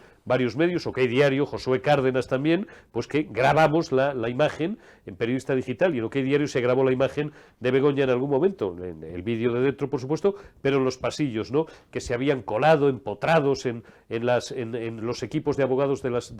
medios, OK Diario, Josué Cárdenas también, pues que grabamos la imagen en Periodista Digital, y en OK Diario se grabó la imagen de Begoña en algún momento, en el vídeo de dentro, por supuesto, pero en los pasillos, ¿no?, que se habían colado, empotrados en los equipos de abogados de las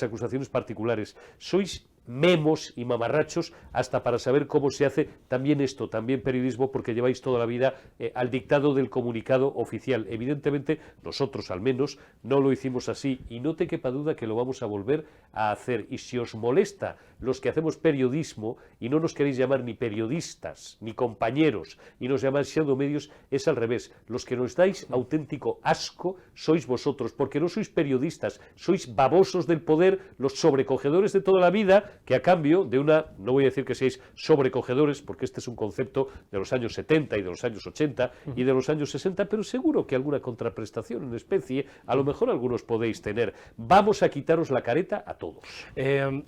acusaciones particulares. Sois memos y mamarrachos hasta para saber cómo se hace también esto, también periodismo, porque lleváis toda la vida al dictado del comunicado oficial. Evidentemente, nosotros al menos no lo hicimos así, y no te quepa duda que lo vamos a volver a hacer. Y si os molesta los que hacemos periodismo y no nos queréis llamar ni periodistas ni compañeros y nos llamáis pseudomedios, es al revés. Los que nos dais auténtico asco sois vosotros, porque no sois periodistas, sois babosos del poder, los sobrecogedores de toda la vida, que a cambio de no voy a decir que seáis sobrecogedores, porque este es un concepto de los años 70 y de los años 80 y de los años 60, pero seguro que alguna contraprestación en especie, a lo mejor algunos podéis tener. Vamos a quitaros la careta a todos.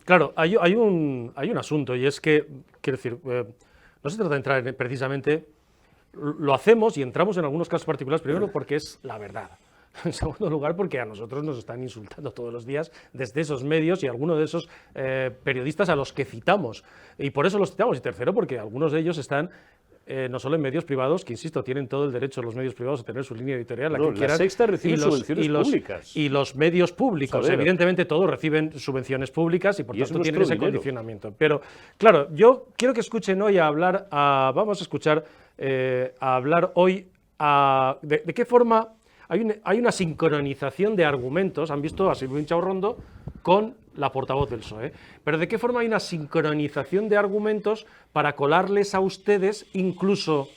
Claro, hay un asunto, y es que, quiero decir, no se trata de entrar precisamente, lo hacemos y entramos en algunos casos particulares, primero porque es la verdad. En segundo lugar, porque a nosotros nos están insultando todos los días desde esos medios y algunos de esos periodistas a los que citamos. Y por eso los citamos. Y tercero, porque algunos de ellos están no solo en medios privados, que insisto, tienen todo el derecho los medios privados a tener su línea editorial, la que quieran. La Sexta recibe subvenciones públicas. Y los medios públicos, evidentemente todos reciben subvenciones públicas y por tanto tienen ese condicionamiento. Pero claro, yo quiero que escuchen hoy vamos a escuchar a hablar hoy de qué forma hay una sincronización de argumentos. Han visto a Silvia Inchaurrondo con la portavoz del PSOE, pero ¿de qué forma hay una sincronización de argumentos para colarles a ustedes, incluso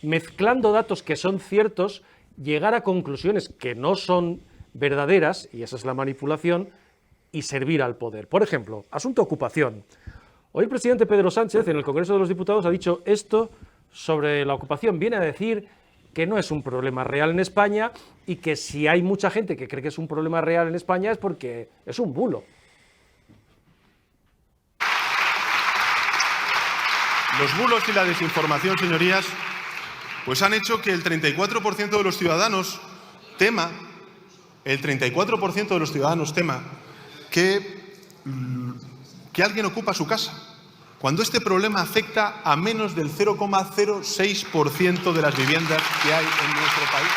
mezclando datos que son ciertos, llegar a conclusiones que no son verdaderas, y esa es la manipulación, y servir al poder? Por ejemplo, asunto ocupación. Hoy el presidente Pedro Sánchez en el Congreso de los Diputados ha dicho esto sobre la ocupación. Viene a decir que no es un problema real en España y que si hay mucha gente que cree que es un problema real en España es porque es un bulo. Los bulos y la desinformación, señorías, pues han hecho que el 34% de los ciudadanos tema, que alguien ocupa su casa, cuando este problema afecta a menos del 0,06% de las viviendas que hay en nuestro país.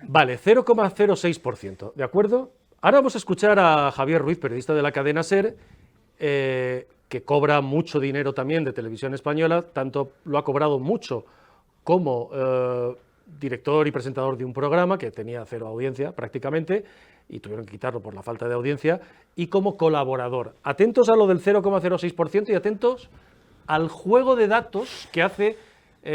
Vale, 0,06%, ¿de acuerdo? Ahora vamos a escuchar a Javier Ruiz, periodista de la cadena SER, que cobra mucho dinero también de Televisión Española, tanto lo ha cobrado mucho como director y presentador de un programa que tenía 0 audiencia prácticamente, y tuvieron que quitarlo por la falta de audiencia, y como colaborador. Atentos a lo del 0,06% y atentos al juego de datos que hace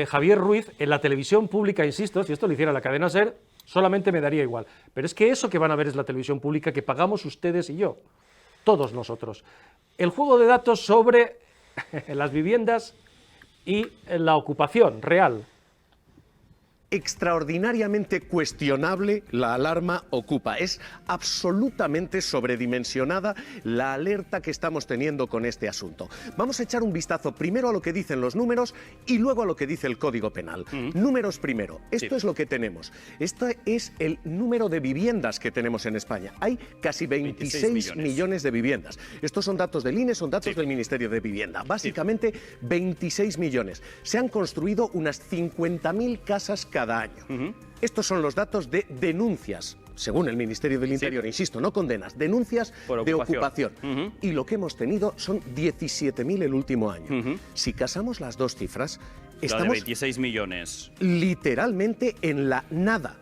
Javier Ruiz en la televisión pública, insisto, si esto lo hiciera la cadena SER, solamente me daría igual. Pero es que eso que van a ver es la televisión pública que pagamos ustedes y yo, todos nosotros. El juego de datos sobre las viviendas y la ocupación real. Extraordinariamente cuestionable la alarma Ocupa. Es absolutamente sobredimensionada la alerta que estamos teniendo con este asunto. Vamos a echar un vistazo primero a lo que dicen los números y luego a lo que dice el Código Penal. Números primero. Esto es lo que tenemos. Este es el número de viviendas que tenemos en España. Hay casi 26 millones de viviendas. Estos son datos del INE, son datos del Ministerio de Vivienda. Básicamente 26 millones. Se han construido unas 50.000 casas cada año. Estos son los datos de denuncias, según el Ministerio del Interior, insisto, no condenas, denuncias de ocupación. Y lo que hemos tenido son 17.000 el último año. Si casamos las dos cifras, estamos de 26 millones. Literalmente en la nada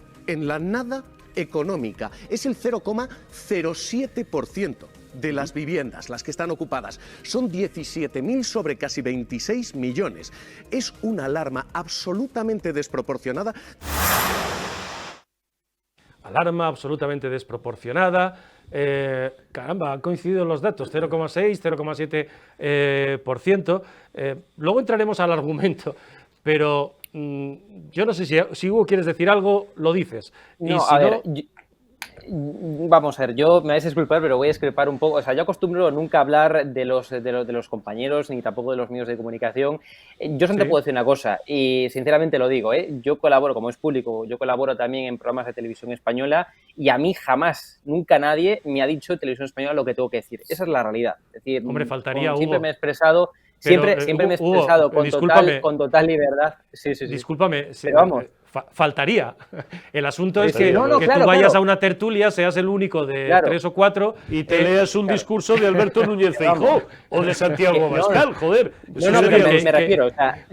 económica. Es el 0,07% de las viviendas, las que están ocupadas. Son 17.000 sobre casi 26 millones. Es una alarma absolutamente desproporcionada. Alarma absolutamente desproporcionada. Caramba, han coincidido los datos, 0,6, 0,7%. Luego entraremos al argumento, pero yo no sé si Hugo quieres decir algo, lo dices. No, y si a ver, vamos a ver, yo me vais a disculpar, pero voy a discrepar un poco. O sea, yo acostumbro nunca hablar de los compañeros ni tampoco de los medios de comunicación. Yo solamente puedo decir una cosa, y sinceramente lo digo, yo colaboro, como es público, yo colaboro también en programas de televisión española y a mí jamás, nunca nadie me ha dicho en televisión española lo que tengo que decir. Esa es la realidad. Es decir, hombre, faltaría, siempre Hugo. me he expresado... Siempre me he expresado con total libertad. Sí. Discúlpame, pero vamos. Faltaría. El asunto es que, claro, tú vayas a una tertulia, seas el único de 3 o 4 y te leas un discurso de Alberto Núñez Feijóo o de Santiago Abascal, joder. No, pero me refiero, o sea,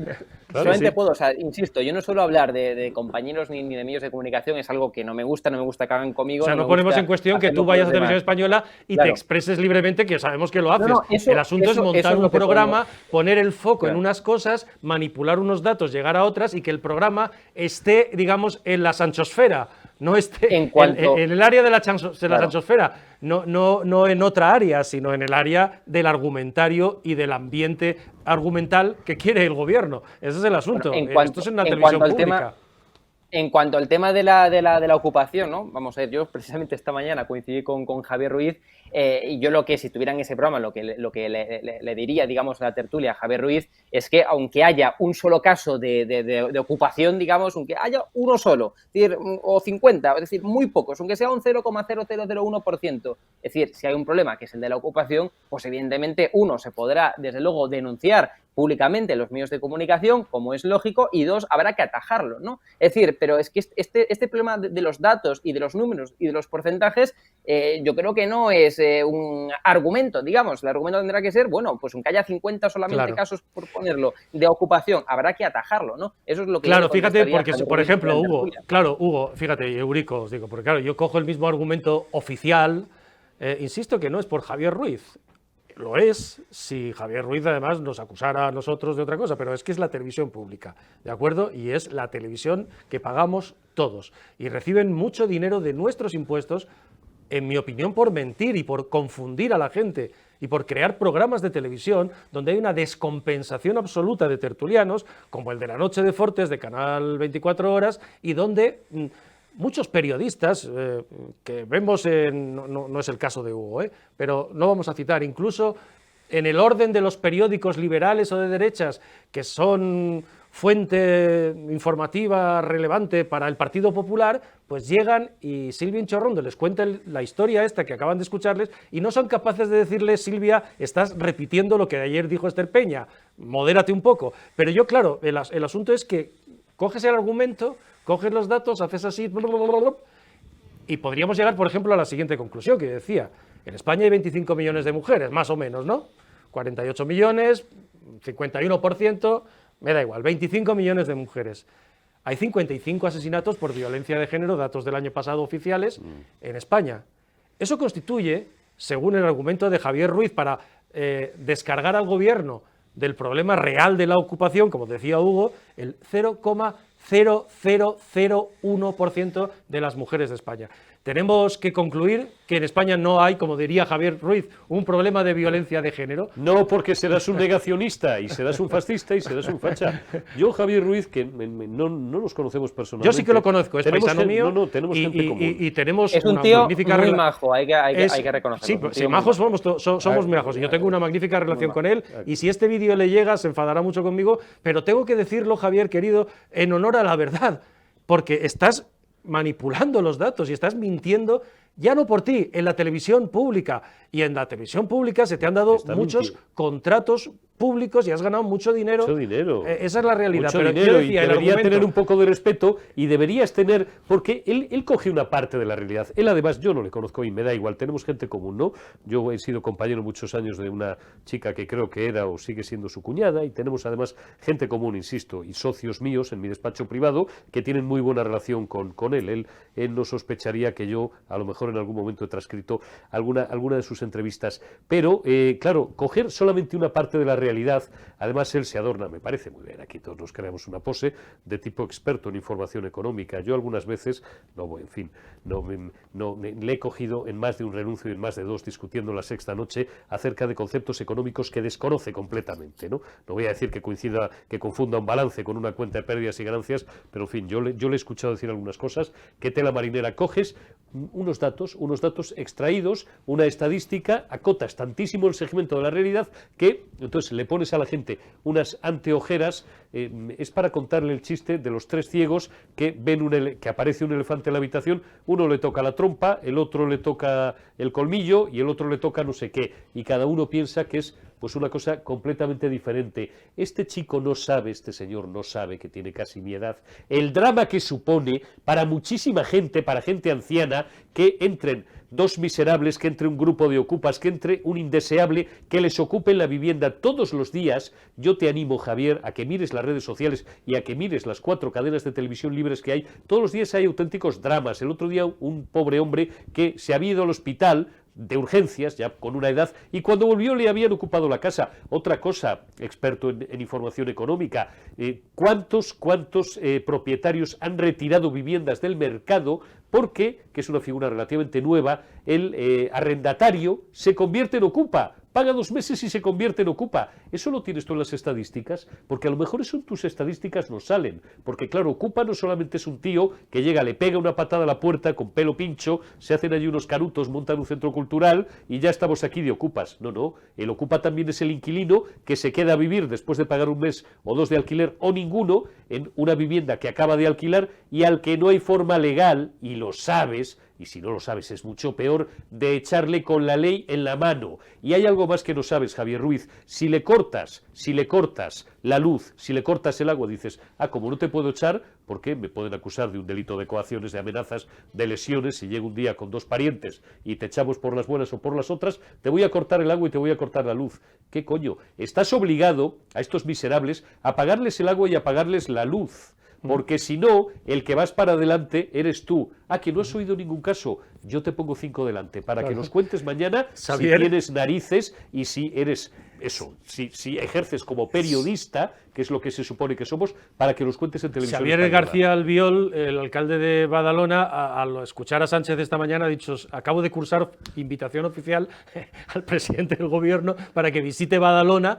solamente puedo, o sea, insisto, yo no suelo hablar de compañeros ni de medios de comunicación, es algo que no me gusta que hagan conmigo. O sea, no ponemos en cuestión que tú vayas a Televisión Española y te expreses libremente, que sabemos que lo haces. El asunto es montar un programa, poner el foco en unas cosas, manipular unos datos, llegar a otras y que el programa esté, digamos, en la sanchosfera, no esté en el área de la sanchosfera, no en otra área, sino en el área del argumentario y del ambiente argumental que quiere el gobierno. Ese es el asunto. Esto es en una televisión pública. En cuanto al tema de la ocupación, ¿no? Vamos a ver, yo precisamente esta mañana coincidí con Javier Ruiz y yo si estuviera en ese programa, lo que le diría, digamos, a la tertulia a Javier Ruiz es que aunque haya un solo caso de ocupación, digamos, aunque haya uno solo, es decir, o 50, es decir, muy pocos, aunque sea un 0,0001%, es decir, si hay un problema que es el de la ocupación, pues evidentemente uno se podrá, desde luego, denunciar públicamente en los medios de comunicación, como es lógico, y dos, habrá que atajarlo, ¿no? Es decir, pero es que este problema de los datos y de los números y de los porcentajes, yo creo que no es un argumento, digamos. El argumento tendrá que ser, bueno, pues aunque haya 50 solamente casos, por ponerlo, de ocupación, habrá que atajarlo, ¿no? Eso es lo que... Claro, fíjate, porque, por ejemplo, Hugo, fíjate, y Eurico, os digo, porque claro, yo cojo el mismo argumento oficial, insisto que no es por Javier Ruiz. Lo es si Javier Ruiz además nos acusara a nosotros de otra cosa, pero es que es la televisión pública, ¿de acuerdo? Y es la televisión que pagamos todos y reciben mucho dinero de nuestros impuestos, en mi opinión, por mentir y por confundir a la gente y por crear programas de televisión donde hay una descompensación absoluta de tertulianos, como el de La Noche de Fortes de Canal 24 Horas, y donde muchos periodistas que vemos, no es el caso de Hugo, pero no vamos a citar, incluso en el orden de los periódicos liberales o de derechas, que son fuente informativa relevante para el Partido Popular, pues llegan y Silvia Inchorrondo les cuenta la historia esta que acaban de escucharles y no son capaces de decirle: Silvia, estás repitiendo lo que ayer dijo Esther Peña, modérate un poco. Pero yo, claro, el asunto es que coges el argumento, coges los datos, haces así, y podríamos llegar, por ejemplo, a la siguiente conclusión que decía: en España hay 25 millones de mujeres, más o menos, ¿no? 48 millones, 51%, me da igual, 25 millones de mujeres. Hay 55 asesinatos por violencia de género, datos del año pasado oficiales, en España. Eso constituye, según el argumento de Javier Ruiz, para descargar al gobierno del problema real de la ocupación, como decía Hugo, el 0,0001% de las mujeres de España. Tenemos que concluir que en España no hay, como diría Javier Ruiz, un problema de violencia de género. No, porque serás un negacionista y serás un fascista y serás un facha. Yo, Javier Ruiz, que no nos conocemos personalmente. Yo sí que lo conozco, es paisano mío. No, tenemos gente común. Y tenemos es un una tío magnífica muy majo, hay que reconocerlo. Sí, majos somos muy majos. Y yo tengo una magnífica relación con él. Y si este vídeo le llega, se enfadará mucho conmigo. Pero tengo que decirlo, Javier, querido, en honor a la verdad. Porque estás manipulando los datos y estás mintiendo, ya no por ti, en la televisión pública. Y en la televisión pública se te han dado muchos contratos públicos y has ganado mucho dinero. Mucho dinero. Esa es la realidad. Mucho pero dinero, yo decía, y debería tener un poco de respeto y deberías tener, porque él coge una parte de la realidad. Él además, yo no le conozco y me da igual, tenemos gente común, ¿no? Yo he sido compañero muchos años de una chica que creo que era o sigue siendo su cuñada y tenemos además gente común, insisto, y socios míos en mi despacho privado que tienen muy buena relación con él. Él no sospecharía que yo a lo mejor en algún momento he transcrito alguna de sus entrevistas. Pero, claro, coger solamente una parte de la realidad, además él se adorna, me parece muy bien, aquí todos nos creamos una pose de tipo experto en información económica. Yo algunas veces, le he cogido en más de un renuncio y en más de dos discutiendo la sexta noche acerca de conceptos económicos que desconoce completamente, ¿no? No voy a decir que confunda un balance con una cuenta de pérdidas y ganancias, pero en fin, yo le he escuchado decir algunas cosas que tela marinera. Coges unos datos extraídos, una estadística, acotas tantísimo el segmento de la realidad que entonces le pones a la gente unas anteojeras. Es para contarle el chiste de los tres ciegos que ven que aparece un elefante en la habitación, uno le toca la trompa, el otro le toca el colmillo y el otro le toca no sé qué, y cada uno piensa que es pues una cosa completamente diferente. Este chico no sabe, este señor no sabe, que tiene casi mi edad, el drama que supone para muchísima gente, para gente anciana, que entren dos miserables, que entre un grupo de ocupas, que entre un indeseable, que les ocupe la vivienda todos los días. Yo te animo, Javier, a que mires las redes sociales y a que mires las 4 cadenas de televisión libres que hay. Todos los días hay auténticos dramas. El otro día un pobre hombre que se había ido al hospital de urgencias, ya con una edad, y cuando volvió le habían ocupado la casa. Otra cosa, experto en información económica, ¿cuántos propietarios han retirado viviendas del mercado porque, que es una figura relativamente nueva, el arrendatario se convierte en ocupa? Paga 2 meses y se convierte en ocupa. Eso lo tienes tú en las estadísticas, porque a lo mejor eso en tus estadísticas no salen. Porque claro, ocupa no solamente es un tío que llega, le pega una patada a la puerta con pelo pincho, se hacen allí unos canutos, montan un centro cultural y ya estamos aquí de ocupas. No, el ocupa también es el inquilino que se queda a vivir después de pagar 1 mes o 2 de alquiler o ninguno en una vivienda que acaba de alquilar y al que no hay forma legal, y lo sabes, y si no lo sabes es mucho peor, de echarle con la ley en la mano. Y hay algo más que no sabes, Javier Ruiz. Si le cortas la luz, si le cortas el agua, dices, como no te puedo echar, ¿por qué? Me pueden acusar de un delito de coacciones, de amenazas, de lesiones. Si llego un día con 2 parientes y te echamos por las buenas o por las otras, te voy a cortar el agua y te voy a cortar la luz. ¿Qué coño? Estás obligado a estos miserables a pagarles el agua y a pagarles la luz. Porque si no, el que vas para adelante eres tú. Que no has oído ningún caso. Yo te pongo 5 delante para que nos cuentes mañana si tienes narices y si eres eso, si ejerces como periodista, que es lo que se supone que somos, para que nos cuentes en televisión. Xavier española. García Albiol, el alcalde de Badalona, al escuchar a Sánchez esta mañana ha dicho: acabo de cursar invitación oficial al presidente del gobierno para que visite Badalona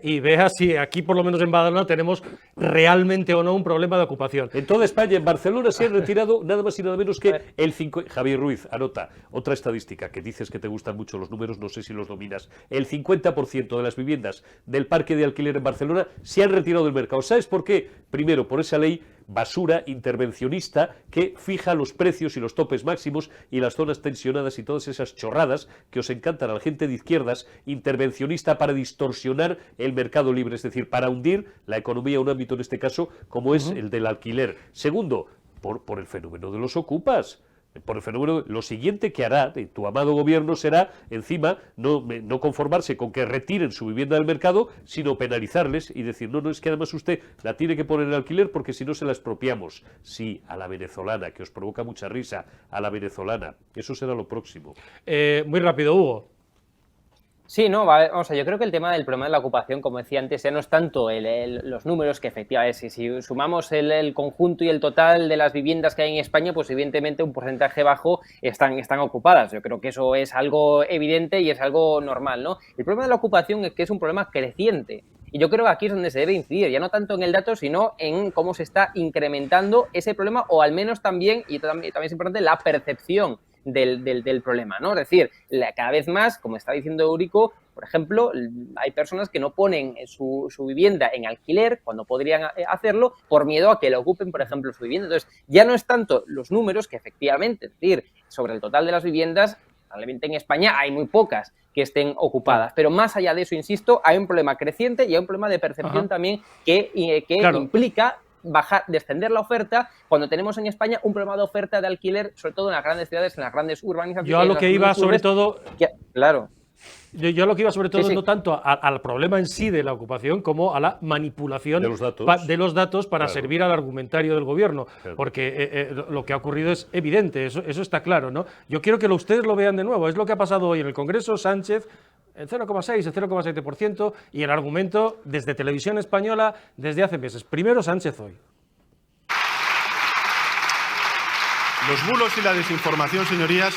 y vea si aquí, por lo menos en Badalona, tenemos realmente o no un problema de ocupación. En toda España, en Barcelona, se han retirado nada más y nada menos que el 50%. Javier Ruiz, anota otra estadística, que dices que te gustan mucho los números, no sé si los dominas. El 50% de las viviendas del parque de alquiler en Barcelona se han retirado del mercado. ¿Sabes por qué? Primero, por esa ley basura intervencionista que fija los precios y los topes máximos y las zonas tensionadas y todas esas chorradas que os encantan a la gente de izquierdas, intervencionista para distorsionar el mercado libre, es decir, para hundir la economía a un ámbito en este caso como es el del alquiler. Segundo, por el fenómeno de los ocupas. Por el fenómeno, lo siguiente que hará tu amado gobierno será, encima, no conformarse con que retiren su vivienda del mercado, sino penalizarles y decir, no, es que además usted la tiene que poner en alquiler porque si no se la expropiamos. Sí, a la venezolana, que os provoca mucha risa, a la venezolana. Eso será lo próximo. Muy rápido, Hugo. Sí, no, vamos a ver, yo creo que el tema del problema de la ocupación, como decía antes, ya no es tanto los números, que efectivamente, si sumamos el conjunto y el total de las viviendas que hay en España, pues evidentemente un porcentaje bajo están ocupadas. Yo creo que eso es algo evidente y es algo normal, ¿no? El problema de la ocupación es que es un problema creciente. Y yo creo que aquí es donde se debe incidir, ya no tanto en el dato, sino en cómo se está incrementando ese problema, o al menos también, y también es importante, la percepción del problema, ¿no? Es decir, cada vez más, como está diciendo Eurico, por ejemplo, hay personas que no ponen su vivienda en alquiler cuando podrían hacerlo por miedo a que la ocupen, por ejemplo, su vivienda. Entonces, ya no es tanto los números, que efectivamente, es decir, sobre el total de las viviendas, probablemente en España hay muy pocas que estén ocupadas, pero más allá de eso, insisto, hay un problema creciente y hay un problema de percepción también que implica descender la oferta, cuando tenemos en España un problema de oferta de alquiler, sobre todo en las grandes ciudades, en las grandes urbanizaciones. Yo a lo que iba sobre todo... Claro. Yo a lo que iba sobre todo no tanto al problema en sí de la ocupación como a la manipulación de los datos para servir al argumentario del gobierno, porque lo que ha ocurrido es evidente, eso está claro, ¿no? Yo quiero que ustedes lo vean de nuevo, es lo que ha pasado hoy en el Congreso. Sánchez, el 0,6, el 0,7%, y el argumento desde Televisión Española desde hace meses. Primero Sánchez hoy. Los bulos y la desinformación, señorías,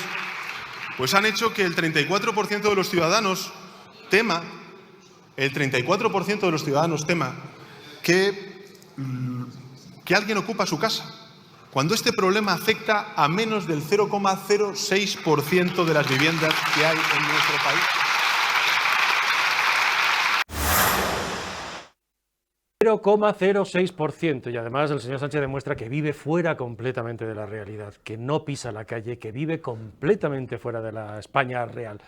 pues han hecho que el 34% de los ciudadanos tema, que alguien ocupa su casa, cuando este problema afecta a menos del 0,06% de las viviendas que hay en nuestro país. 0,06%, y además el señor Sánchez demuestra que vive fuera completamente de la realidad, que no pisa la calle, que vive completamente fuera de la España real.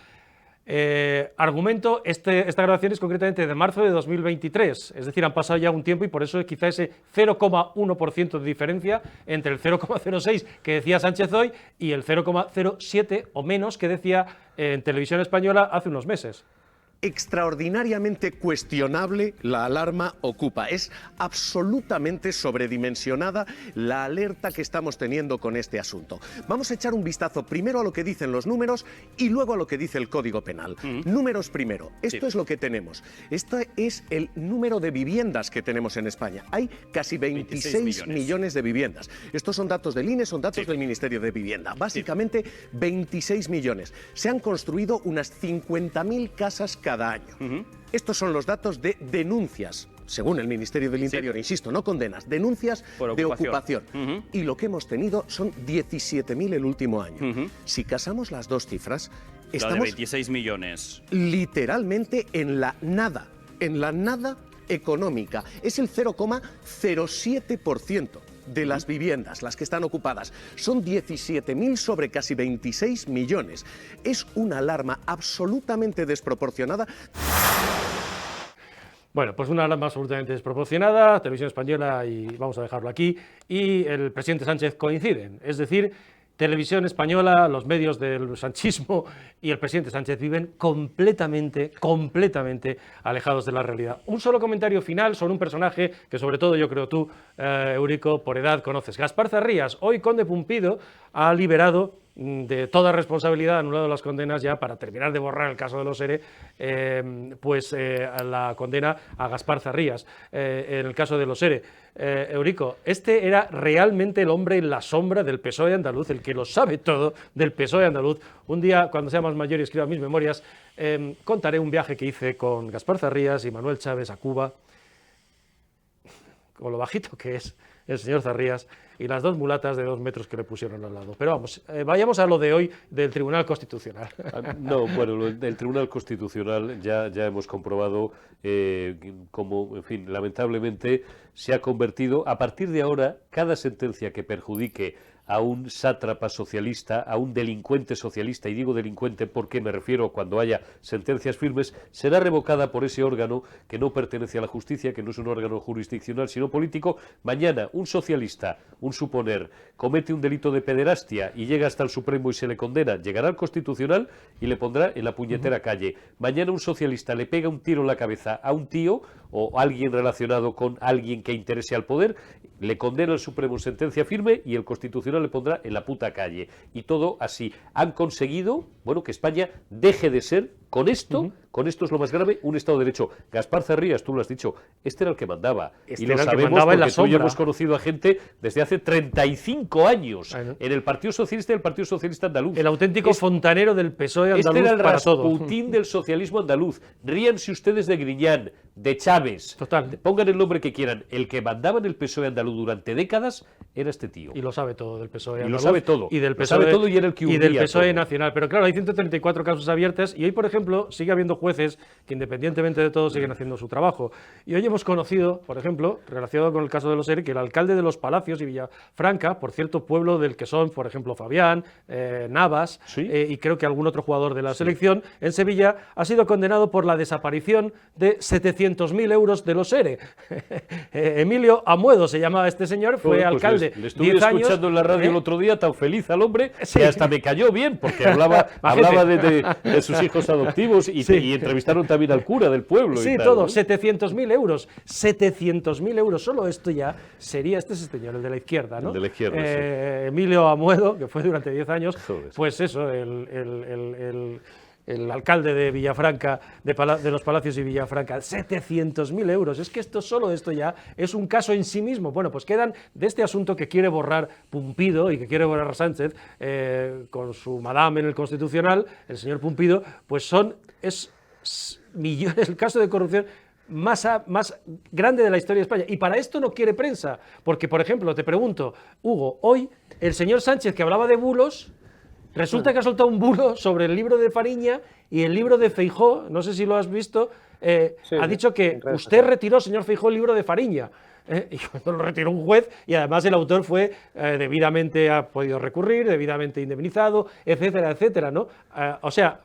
Argumento, esta grabación es concretamente de marzo de 2023, es decir, han pasado ya un tiempo y por eso quizá ese 0,1% de diferencia entre el 0,06 que decía Sánchez hoy y el 0,07 o menos que decía en Televisión Española hace unos meses. Extraordinariamente cuestionable la alarma Ocupa. Es absolutamente sobredimensionada la alerta que estamos teniendo con este asunto. Vamos a echar un vistazo primero a lo que dicen los números y luego a lo que dice el Código Penal. Números primero. Esto es lo que tenemos. Este es el número de viviendas que tenemos en España. Hay casi 26 millones de viviendas. Estos son datos del INE, son datos del Ministerio de Vivienda. Básicamente 26 millones. Se han construido unas 50.000 casas cada año. Estos son los datos de denuncias, según el Ministerio del Interior, insisto, no condenas, denuncias de ocupación. Y lo que hemos tenido son 17.000 el último año. Si casamos las dos cifras, estamos de 26 millones. Literalmente en la nada económica. Es el 0,07%. de las viviendas, las que están ocupadas. Son 17.000 sobre casi 26 millones. Es una alarma absolutamente desproporcionada. Bueno, pues una alarma absolutamente desproporcionada, Televisión Española, y vamos a dejarlo aquí, y el presidente Sánchez coinciden. Es decir, Televisión Española, los medios del sanchismo y el presidente Sánchez viven completamente alejados de la realidad. Un solo comentario final sobre un personaje que sobre todo yo creo tú, Eurico, por edad conoces. Gaspar Zarrías, hoy conde Pumpido, ha liberado de toda responsabilidad, anulado las condenas ya para terminar de borrar el caso de los ERE, la condena a Gaspar Zarrías en el caso de los ERE. Eurico, este era realmente el hombre en la sombra del PSOE andaluz, el que lo sabe todo del PSOE andaluz. Un día, cuando sea más mayor y escriba mis memorias, contaré un viaje que hice con Gaspar Zarrías y Manuel Chávez a Cuba, con lo bajito que es el señor Zarrías y las dos mulatas de 2 metros que le pusieron al lado. Pero vamos, vayamos a lo de hoy del Tribunal Constitucional. No, bueno, lo del Tribunal Constitucional ya hemos comprobado cómo, en fin, lamentablemente se ha convertido, a partir de ahora, cada sentencia que perjudique a un sátrapa socialista, a un delincuente socialista, y digo delincuente porque me refiero a cuando haya sentencias firmes, será revocada por ese órgano que no pertenece a la justicia, que no es un órgano jurisdiccional, sino político. Mañana un socialista, un suponer, comete un delito de pederastia y llega hasta el Supremo y se le condena, llegará al Constitucional y le pondrá en la puñetera calle. Mañana un socialista le pega un tiro en la cabeza a un tío o alguien relacionado con alguien que interese al poder, le condena al Supremo en sentencia firme y el Constitucional le pondrá en la puta calle. Y todo así. Han conseguido, bueno, que España deje de ser Con esto es lo más grave, un Estado de Derecho. Gaspar Zarrías, tú lo has dicho, este era el que mandaba. Y lo sabemos porque tú y yo hemos conocido a gente desde hace 35 años en el Partido Socialista y el Partido Socialista Andaluz. El auténtico fontanero del PSOE andaluz era el para todo. Rasputín del socialismo andaluz. Ríanse ustedes de Griñán, de Chávez. Total. Pongan el nombre que quieran. El que mandaba en el PSOE andaluz durante décadas era este tío. Y lo sabe todo del PSOE Y andaluz. lo sabe todo. Y del PSOE, lo sabe todo y era el que y del hundía PSOE todo. nacional. Pero claro, hay 134 casos abiertas y hoy, por ejemplo, sigue habiendo jueces que independientemente de todo siguen haciendo su trabajo. Y hoy hemos conocido, por ejemplo, relacionado con el caso de los ERE, que el alcalde de Los Palacios y Villafranca, por cierto pueblo del que son, por ejemplo, Fabián, Navas, ¿Sí? Y creo que algún otro jugador de la selección, en Sevilla, ha sido condenado por la desaparición de 700.000 euros de los ERE. Emilio Amuedo se llamaba este señor, fue Pues alcalde le estuve 10 años. escuchando en la radio el otro día, tan feliz al hombre, Sí. que hasta me cayó bien, porque hablaba de sus hijos adoptivos y, Sí. y entrevistaron también al cura del pueblo. Sí, y tal, todo, ¿no? 700.000 euros. 700.000 euros. Solo esto ya sería, este es el señor, el de la izquierda, ¿no? El de la izquierda, sí. Emilio Amuedo, que fue durante 10 años, Joder. pues eso, el alcalde de Villafranca, de Los Palacios y Villafranca, 700.000 euros. Es que solo esto ya es un caso en sí mismo. Bueno, pues quedan de este asunto que quiere borrar Pumpido y que quiere borrar Sánchez con su madame en el Constitucional, el señor Pumpido, pues es millones, el caso de corrupción más grande de la historia de España. Y para esto no quiere prensa, porque, por ejemplo, te pregunto, Hugo, hoy el señor Sánchez, que hablaba de bulos, resulta que ha soltado un bulo sobre el libro de Fariña y el libro de Feijóo, no sé si lo has visto, ha dicho que usted retiró, señor Feijóo, el libro de Fariña. Y cuando lo retiró un juez, y además el autor fue debidamente, ha podido recurrir, debidamente indemnizado, etcétera, etcétera, ¿no? O sea,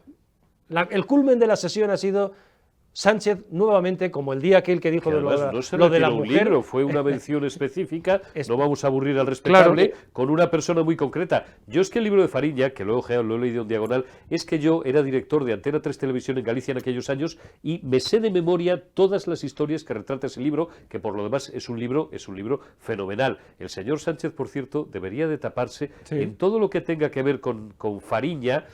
el culmen de la sesión ha sido Sánchez nuevamente, como el día aquel que dijo Que de además no se lo de la retiró un mujer. libro, fue una mención específica, Es- no vamos a aburrir al respetable, Claro. con una persona muy concreta. Yo es que el libro de Fariña, que lo he ojeado, lo he leído en diagonal, es que yo era director de Antena 3 Televisión en Galicia en aquellos años y me sé de memoria todas las historias que retrata ese libro, que por lo demás es un libro fenomenal. El señor Sánchez, por cierto, debería de taparse en todo lo que tenga que ver con Fariña.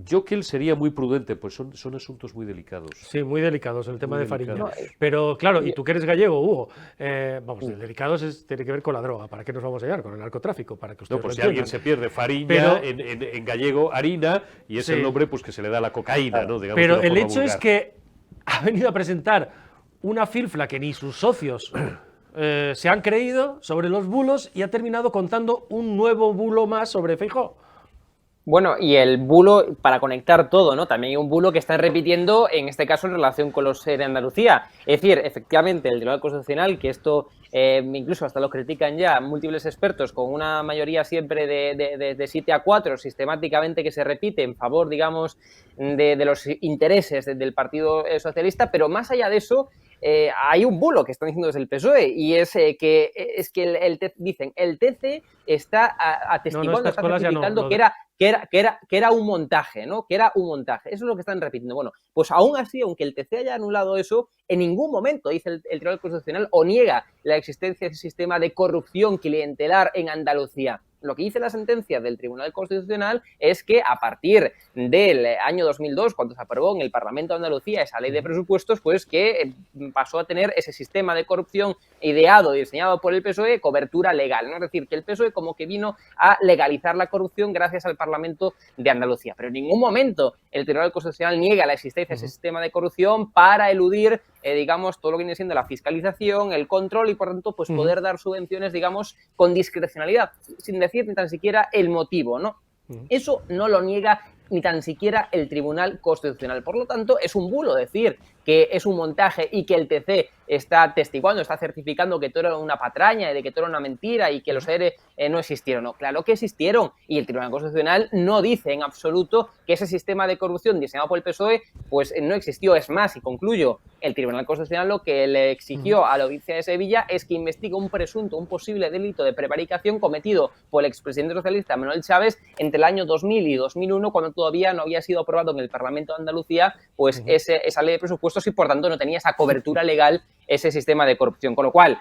Yo que él sería muy prudente, pues son asuntos muy delicados. Sí, muy delicados el tema Muy de Fariña. delicados. Pero claro, y tú que eres gallego, Hugo, vamos, el delicados tiene que ver con la droga. ¿Para qué nos vamos a hallar? Con el narcotráfico, para que ustedes No, pues si lo alguien entiendan. se pierde Fariña, Pero- en gallego, harina, y es Sí. el nombre pues que se le da a la cocaína, ¿no? Digamos, Pero de una el forma hecho es vulgar. que ha venido a presentar una filfla que ni sus socios se han creído sobre los bulos y ha terminado contando un nuevo bulo más sobre Feijóo. Bueno, y el bulo, para conectar todo, ¿no? También hay un bulo que están repitiendo, en este caso, en relación con los de Andalucía. Es decir, efectivamente, el Tribunal Constitucional, que esto incluso hasta lo critican ya múltiples expertos, con una mayoría siempre de 7-4, sistemáticamente que se repite en favor, digamos, de los intereses del Partido Socialista, pero más allá de eso, hay un bulo que están diciendo desde el PSOE y es que dicen el TC está atestiguando, estas está cosas ya no, certificando lo que era un montaje, ¿no? Que era un montaje. Eso es lo que están repitiendo. Bueno, pues aún así, aunque el TC haya anulado eso, en ningún momento dice el Tribunal Constitucional o niega la existencia de ese sistema de corrupción clientelar en Andalucía. Lo que dice la sentencia del Tribunal Constitucional es que a partir del año 2002, cuando se aprobó en el Parlamento de Andalucía esa ley de presupuestos, pues que pasó a tener ese sistema de corrupción ideado y diseñado por el PSOE cobertura legal, ¿no? Es decir, que el PSOE como que vino a legalizar la corrupción gracias al Parlamento de Andalucía. Pero en ningún momento el Tribunal Constitucional niega la existencia de ese sistema de corrupción para eludir, digamos, todo lo que viene siendo la fiscalización, el control y, por tanto, pues poder dar subvenciones, digamos, con discrecionalidad, sin decir ni tan siquiera el motivo, ¿no? Eso no lo niega ni tan siquiera el Tribunal Constitucional. Por lo tanto, es un bulo decir que es un montaje y que el TC está atestiguando, está certificando que todo era una patraña y de que todo era una mentira y que los ERE no existieron. No, claro que existieron y el Tribunal Constitucional no dice en absoluto que ese sistema de corrupción diseñado por el PSOE pues no existió. Es más, y concluyo, el Tribunal Constitucional lo que le exigió a la Audiencia de Sevilla es que investigue un posible delito de prevaricación cometido por el expresidente socialista Manuel Chávez entre el año 2000 y 2001, cuando todavía no había sido aprobado en el Parlamento de Andalucía pues esa ley de presupuestos y por tanto no tenía esa cobertura legal ese sistema de corrupción. Con lo cual,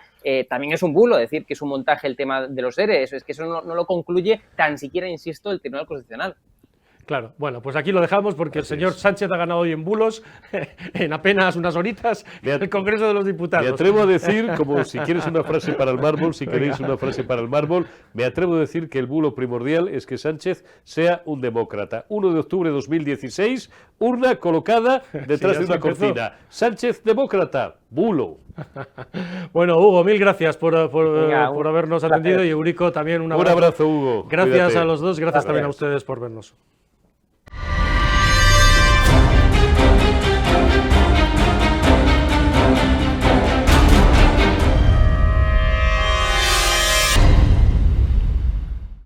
también es un bulo decir que es un montaje el tema de los ERE. Es que eso no lo concluye tan siquiera, insisto, el Tribunal Constitucional. Claro, bueno, pues aquí lo dejamos porque el señor Sánchez ha ganado hoy en bulos en apenas unas horitas el Congreso de los Diputados. Me atrevo a decir, como si quieres una frase para el mármol, si queréis una frase para el mármol, me atrevo a decir que el bulo primordial es que Sánchez sea un demócrata. 1 de octubre de 2016, urna colocada detrás de una cortina. Sánchez demócrata, bulo. Bueno, Hugo, mil gracias por habernos atendido y Eurico también un abrazo. Un abrazo, Hugo. Gracias Cuídate. a los dos, gracias también a ustedes por vernos.